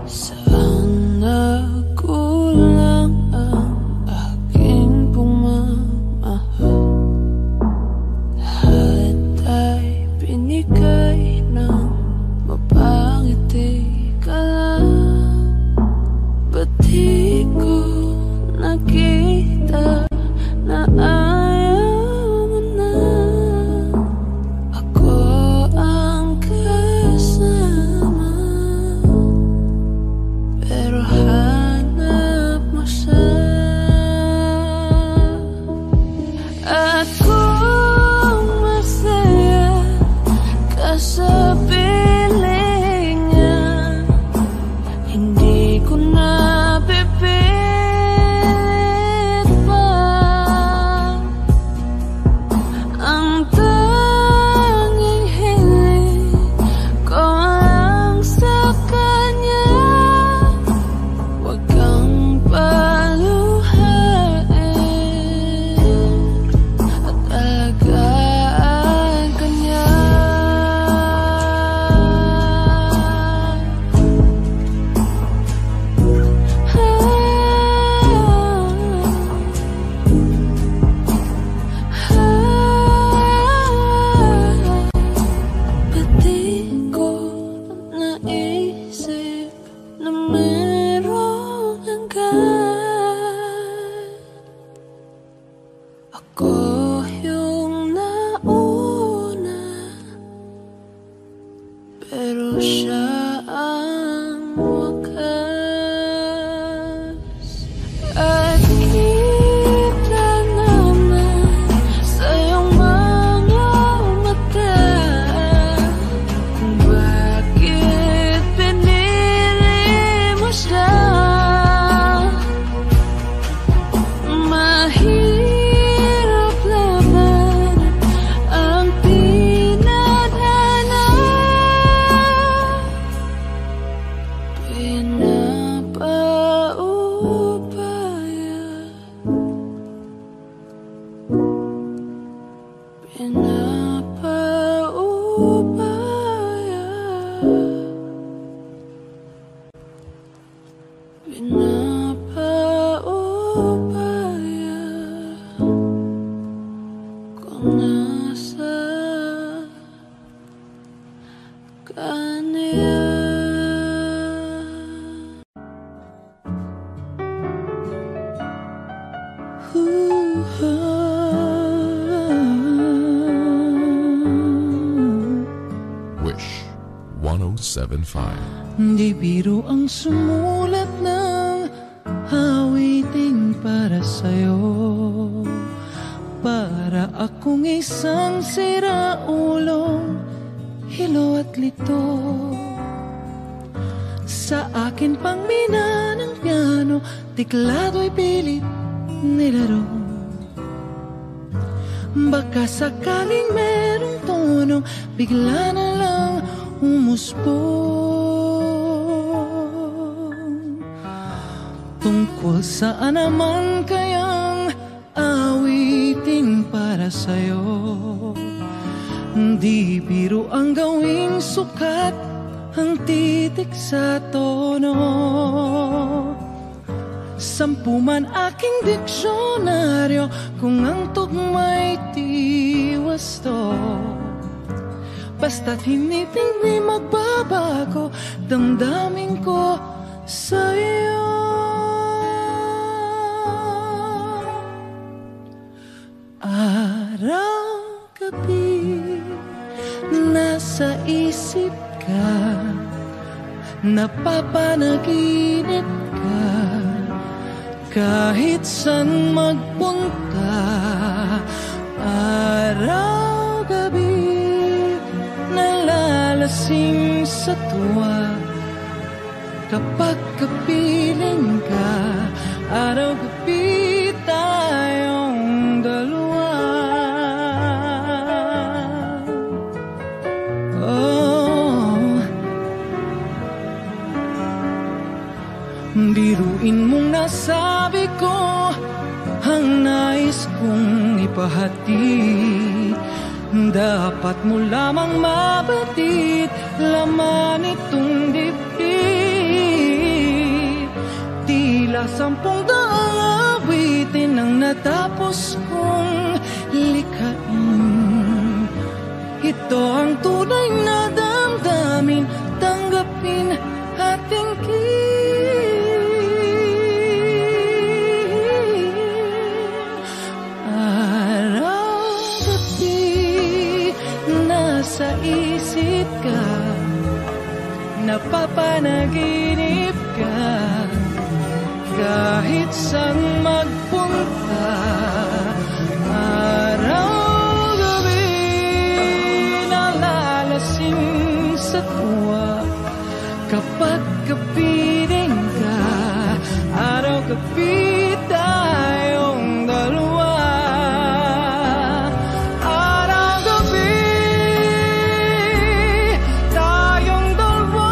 Saan nagkulang ang aking pagmamahal? Lahat ay binigay ng mapangiti ka lang. Ba't di ko nakita na ayaw mo na? Ako ang kasama, pero hanap mo siya. Akong masaya ka sa piling niya, hindi ko na pipilit pa. Ang tanging hiling ko lang sa kanya, huwag kang paluhain at alagaan ka niya. Ba't di ko naisip na merong hanggan? Ako yung nauna, pero siya ang wakas. At kita naman sa iyong mga mata kung bakit pinili mo siya. Mahirap laban ang tinadhana, pinapaubaya, pinapaubaya, pinapaubaya kung nasa kanya. Wish 107.5. Di biro ang sumulat ng awiting para sa'yo, para akong isang siraulong hilo at lito. Sa akin pang mina ng piano, tiklado'y pilit nilaro. Baka sakaling merong tono, bigla na lang umusbong. Tungkol saan naman kayang awiting para sa'yo? Di biro ang gawing sukat ang titik sa tono. 10 man aking diksyonaryo kung ang tugma'y di wasto. Basta't hindi magbabago damdamin ko sa'yo. Araw-gabi nasa isip ka, napapanaginip ka, kahit saan magpunta. Araw-gabi nalalasing sa tuwa, kapag kapiling ka. Araw-gabi tayong dalawa. masabi ko ang nais kong ipahati. Dapat mo lamang mabatid laman itong dibdib. Tila 10 awitin ang natapos kong likhain. Ito ang tunay na damdamin, tanggapin at tingin. Araw-gabi nasa isip ka, napapanaginip ka, kahit saan magpunta. Araw-gabi nalalasing sa tuwa kapag kapiling ka. Araw-gabi tayong dalawa. Araw-gabi tayong dalawa.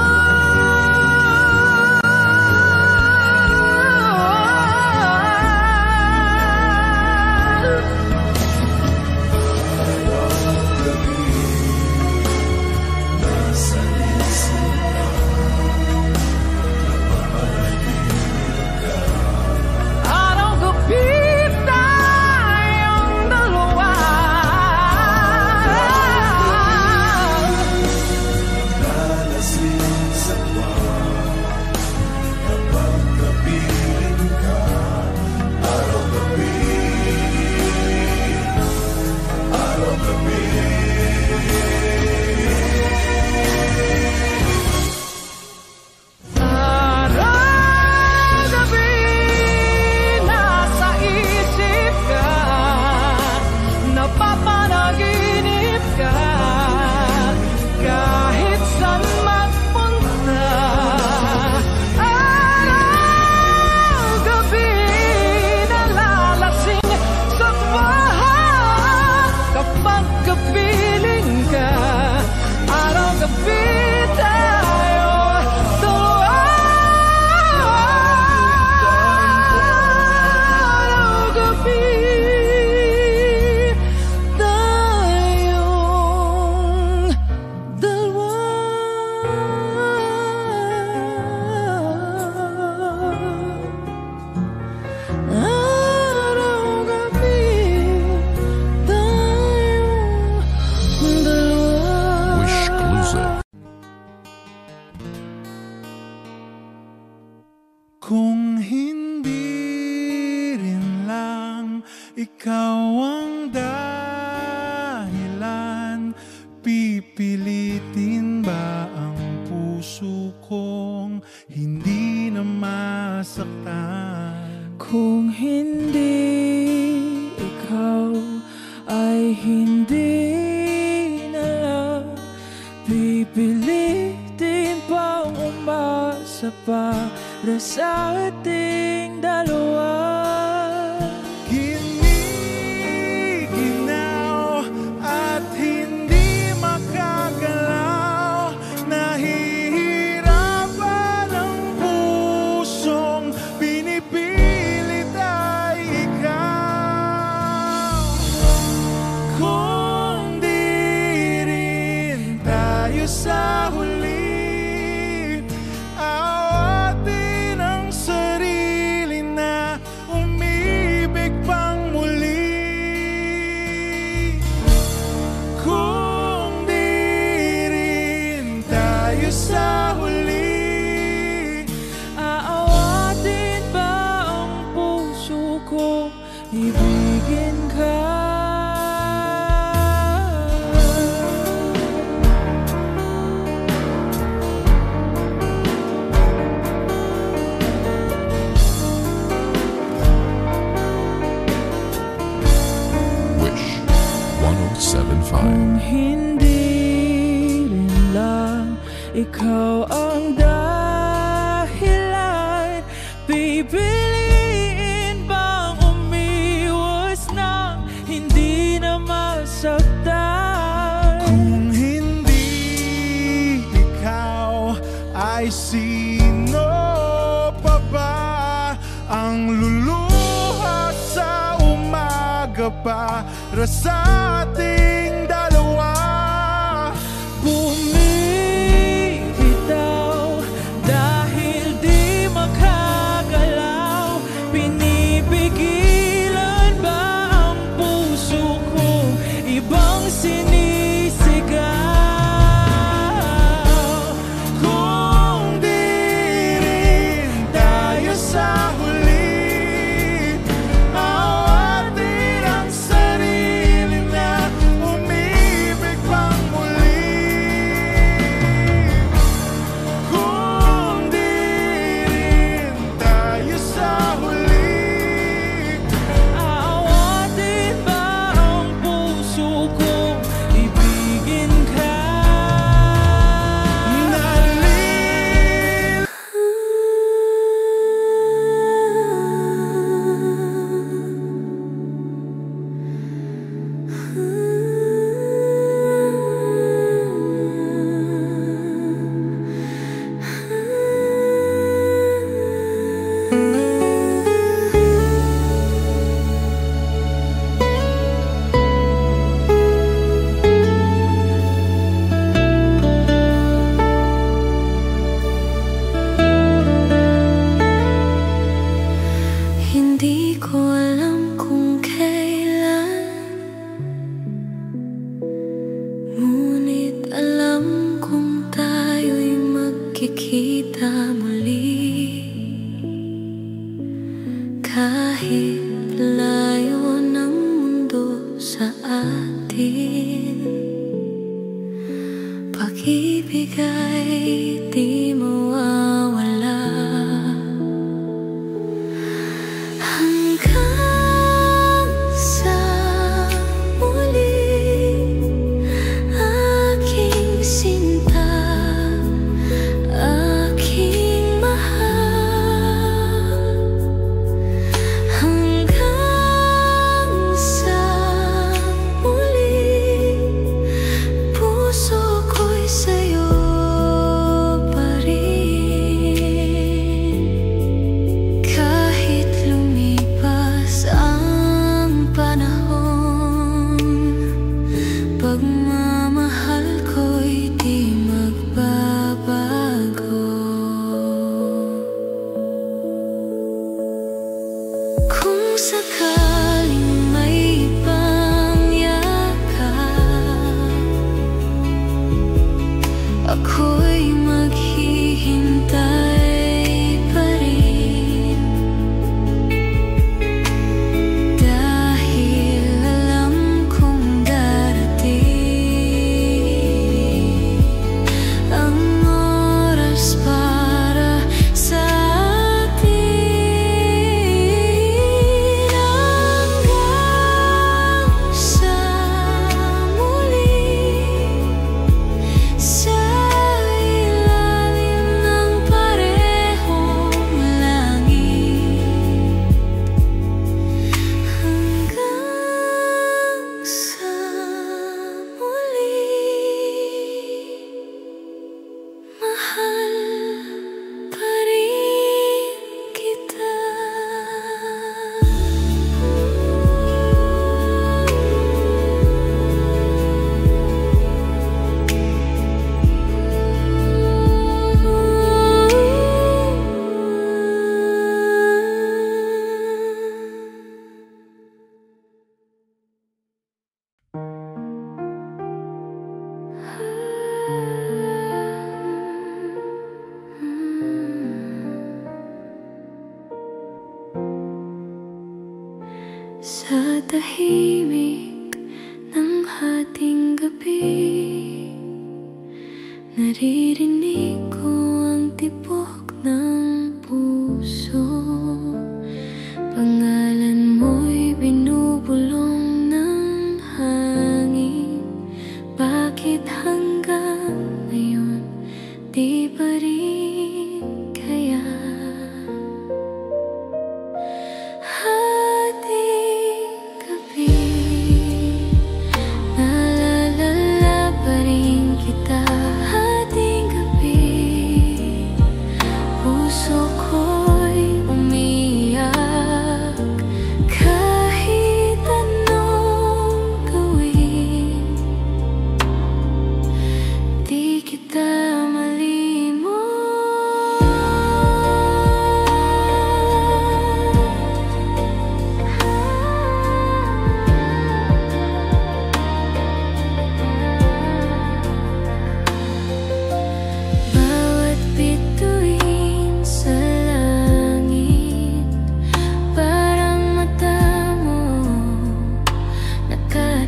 Kung hindi rin lang ikaw ang dahilan, pipilitin ba ang puso kong hindi na masaktan? Kung hindi ikaw ay hindi na lang, pipilitin bang umasa para sa ating dalawa? Giniginaw at hindi makagalaw, nahihirapan ang pusong pinipilit ay ikaw. Kung di rin tayo sa huli, sa huli, aawatin ba ang puso ko, ibigin ka? Wish 107.5. Kung hindi rin lang ikaw ang dahilan, pipiliin bang umiwas na hindi na masaktan? kung hindi ikaw ay sino pa ba ang para sa ating dalawa. Bumibitaw dahil di makagalaw. Pinipigilan ba ang puso kong ibang sinisigaw? Kung di rin tayo sa huli, awatin ang sarili na umibig pang muli. Kung di rin tayo sa huli, Aawatin ba ang puso kong ibigin ka? nalilito Hindi ko alam kung kailan, ngunit alam kung tayo'y magkikita muli. Kahit layo ng mundo sa atin, pag-ibig ay di mawawala. Hanggang sa muli, aking sinta, aking mahal. Hanggang sa muli, puso ko'y sa'yo pa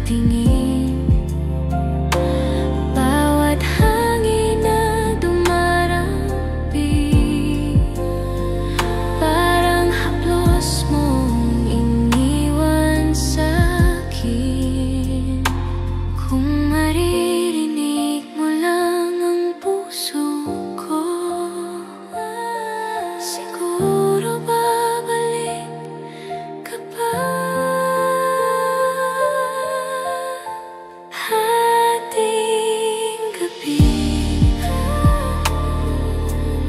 tingin. Bawat hangin na dumarami, parang haplos mong iniwan sa'kin. Kung maririnig mo lang ang puso ko, siguro babalik ka pa. Hating gabi,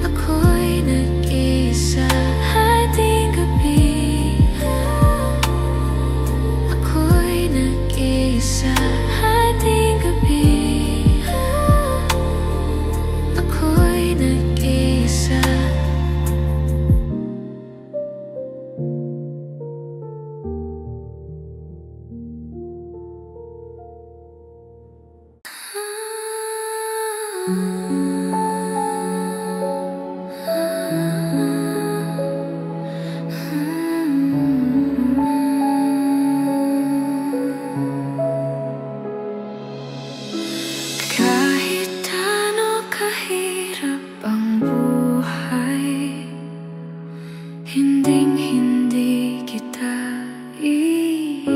ako'y nag-isa. Hating gabi, ako'y nag-isa. Hating gabi, ako'y nag-isa. Kahit ano kahirap ang buhay, hinding-hindi kita iiwan.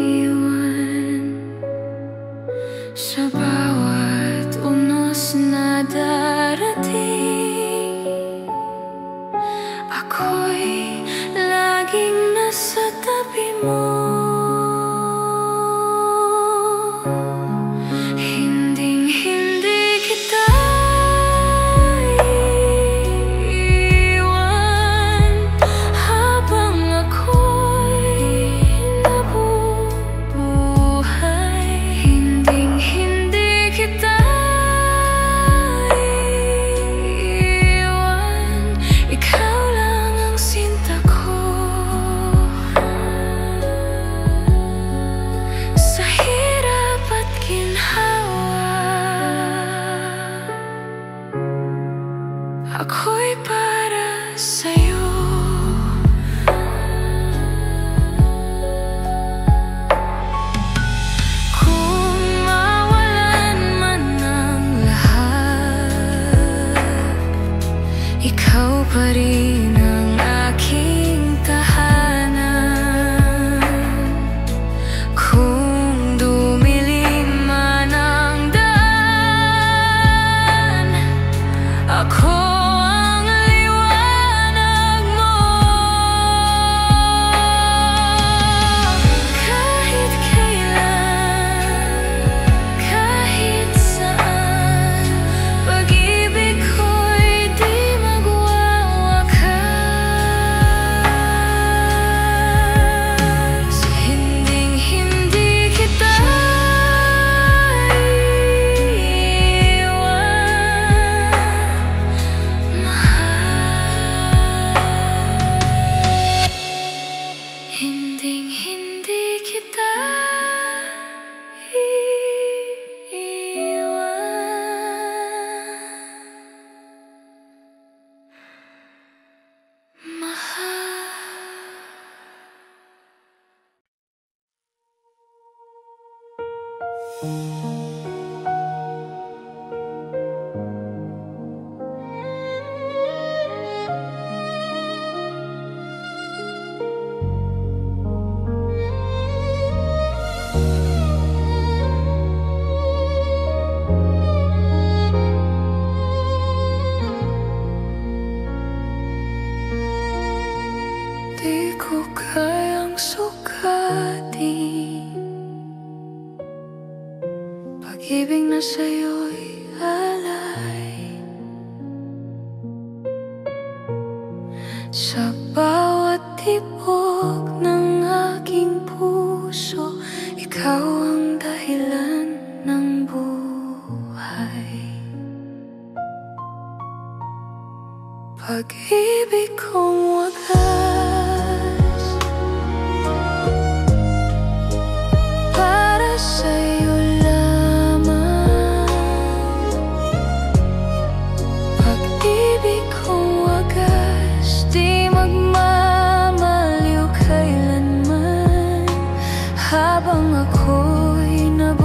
Sa bawat unos na darating, ako'y laging nasa tabi mo. Hinding-hindi kita iiwan habang ako'y nabubuhay. Hinding-hindi kita iiwan, ikaw lang ang sinta ko. Sa hirap at ginhawa, ako'y para sa'yo. Kung mawalan man ang lahat, ikaw pa rin ang aking tahanan. Kung dumilim man ang daan, ako ang liwanag mo. Kahit kailan, kahit saan, pag-ibig ko'y di magwawakas. Hinding-hindi kita iiwan, mahal. Hinding-hindi kita iiwan, mahal. Di ko kayang sukatin pag-ibig na sa'yo'y alay. Sa bawat tibok ng aking puso, ikaw ang dahilan ng buhay. Pag-ibig kong wagas, para sa'yo lamang. Pag-ibig kong wagas, di magmamaliw kailanman habang ako'y nabubuhay.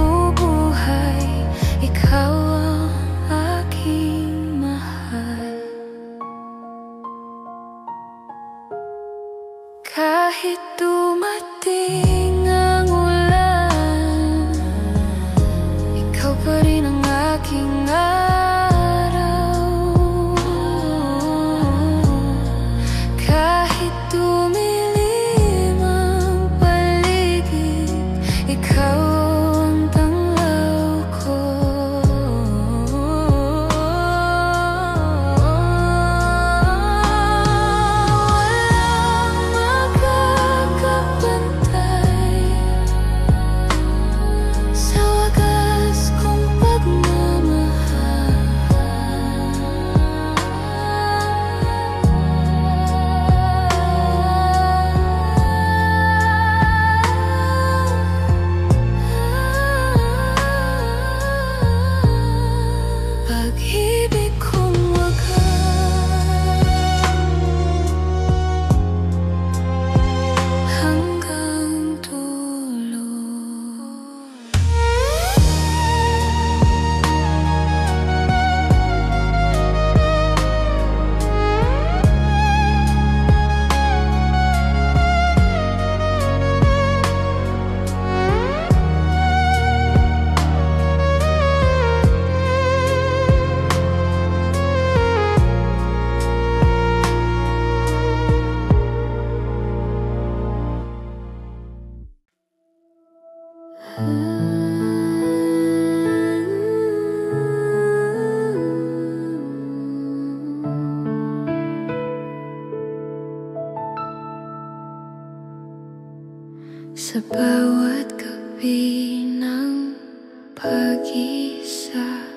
pag-isa.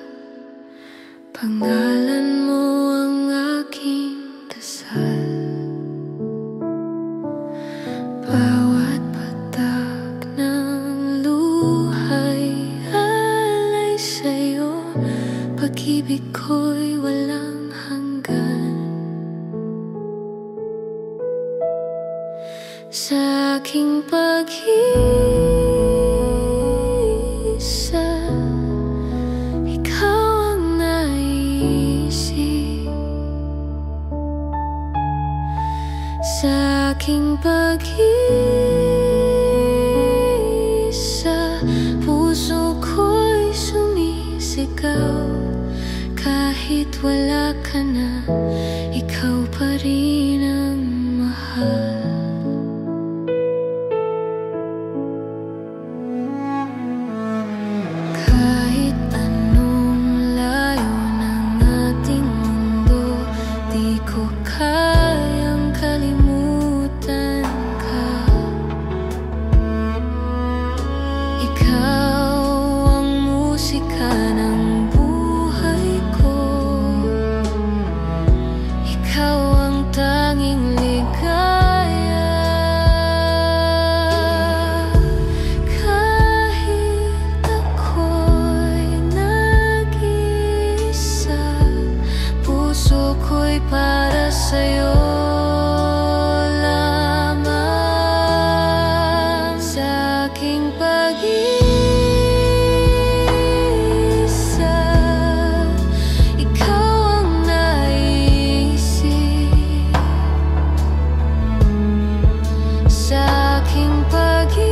Pangalan mo ang aking dasal. Bawat patak ng luhay alay sa'yo. Pag-ibig ko'y walang hanggan. Sa aking pag-isa, ikaw ang naisip. Sa aking pag-isa, puso ko'y sumisigaw. Kahit wala ka na, ikaw pa rin ang mahal. Kahit anong layo ng ating mundo, di ko kayang kalimutan ka. Ikaw ang musika ng buhay ko. Ikaw ang tanging ligaya. Kahit ako'y nag-iisa, puso ko'y para sa'yo lamang. Sa aking pag-isa, ikaw ang naisip. Sa aking pag-isa,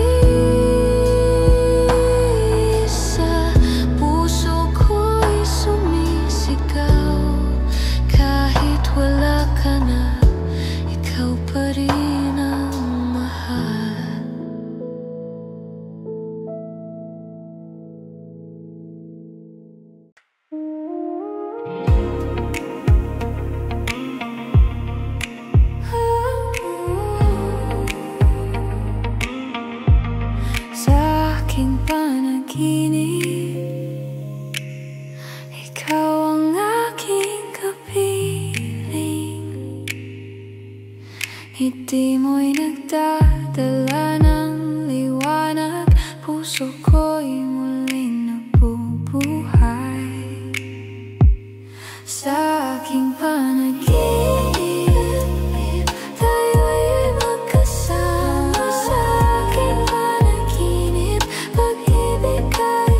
puso ko'y sumisigaw. Kahit wala ka na, ikaw pa rin ang mahal. Sa aking panaginip, ikaw ang aking kapiling. Ngiti mo'y nagdadala ng liwanag. Puso ko'y muling nabubuhay. Sa aking panaginip, tayo'y magkasama. Sa aking panaginip, pag-ibig ay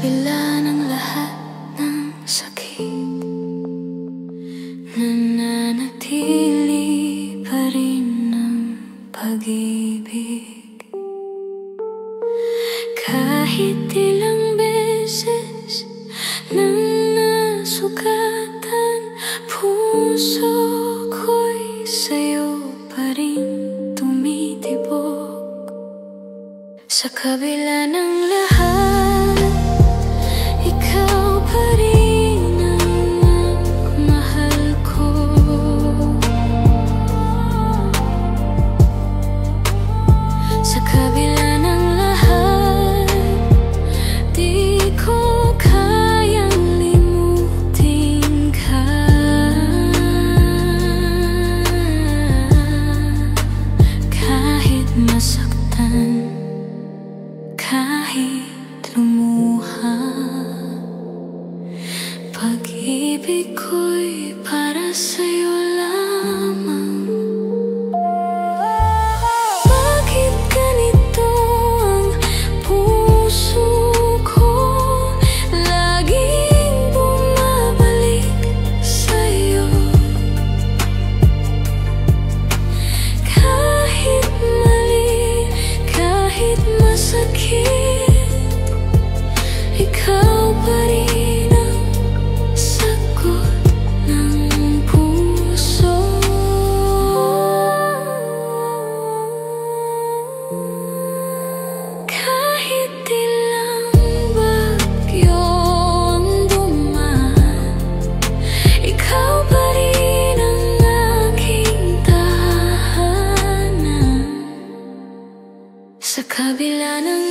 kabila ng lahat ng sakit, nananatili pa rin ang pag-ibig. Kahit ilang beses nang nasugatan, puso ko'y sa'yo pa rin tumitibok. Sa kabila ng lahat, ikaw pa rin ang mahal ko. Sa kabila ng lahat, di ko kayang limutin ka. Kahit masaktan, kahit lumuha, pag-ibig ko'y para sa'yo lamang. Bakit ganito ang puso ko? Laging bumabalik sa'yo. Kahit mali, kahit masakit, ikaw pa rin ang sagot ng puso. Kahit ilang bagyo ang dumaan, ikaw pa rin ang aking tahanan. Sa kabila ng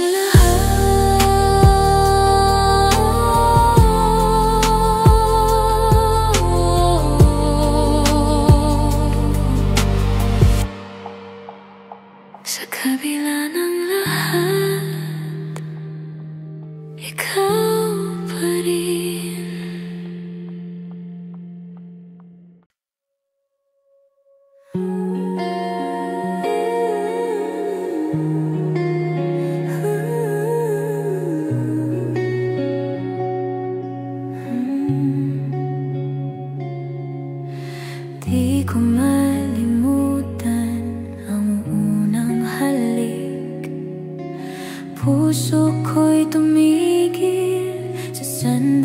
sa kabila ng lahat, ikaw pa rin. Di ko malimutan ang unang halik. Puso ko'y tumigil sa sandali.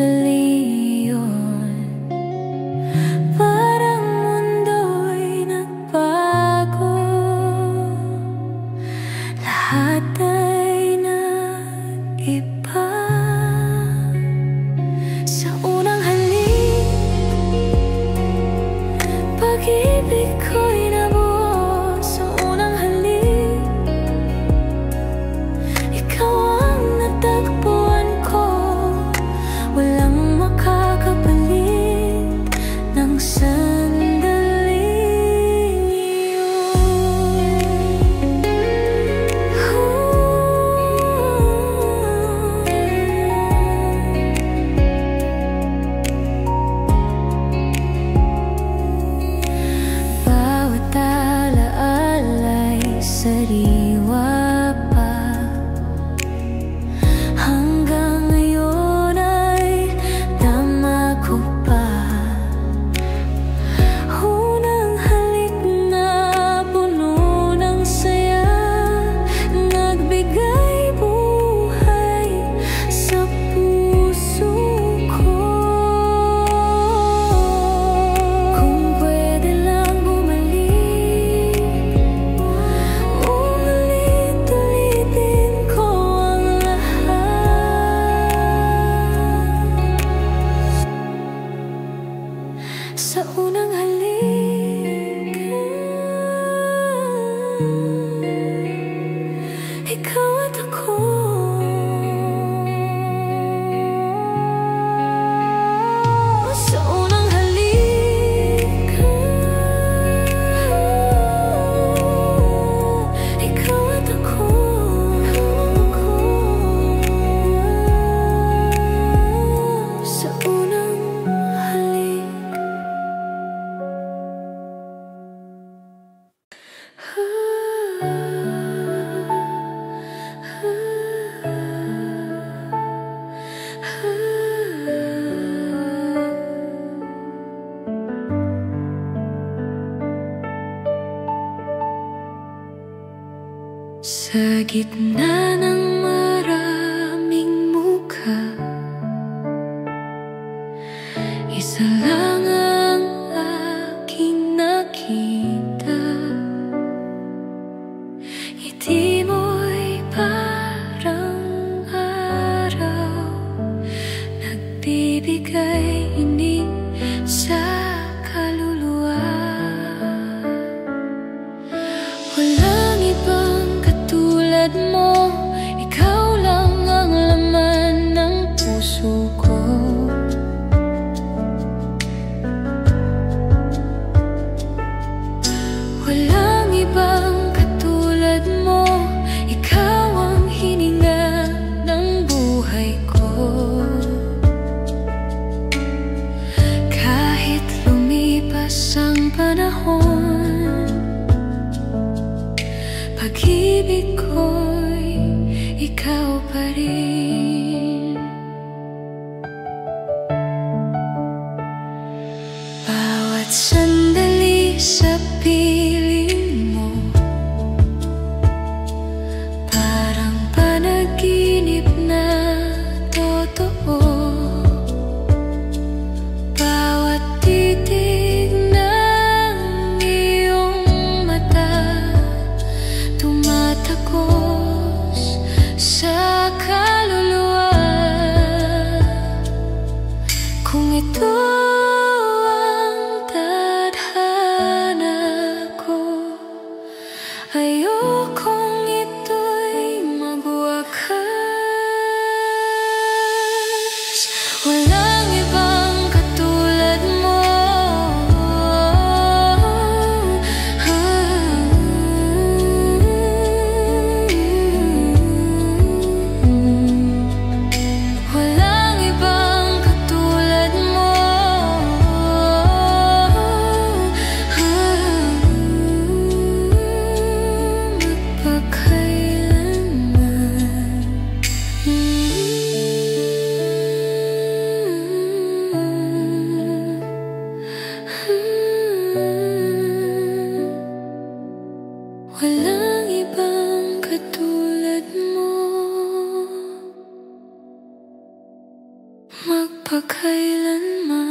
gitna ng maraming mukha, isa lang ang aking nakita. Ngiti mo'y parang araw, nagbibigay init sa kaluluwa. Walang ibang katulad mo, ikaw lang ang laman ng puso ko. Walang ibang katulad mo, ikaw ang hininga ng buhay ko. Kahit lumipas ang panahon, pag-ibig ko'y ikaw pa rin. Bawat sandali sa piling mo, parang panaginip na totoo. Bawat titig ng iyong mata, tumatakos sa kaluluwa. Kung ito ang tadhana ko, ayokong ito'y magwakas. Walang ibang katulad mo, walang ibang katulad mo, walang ibang katulad mo, magpakailanman.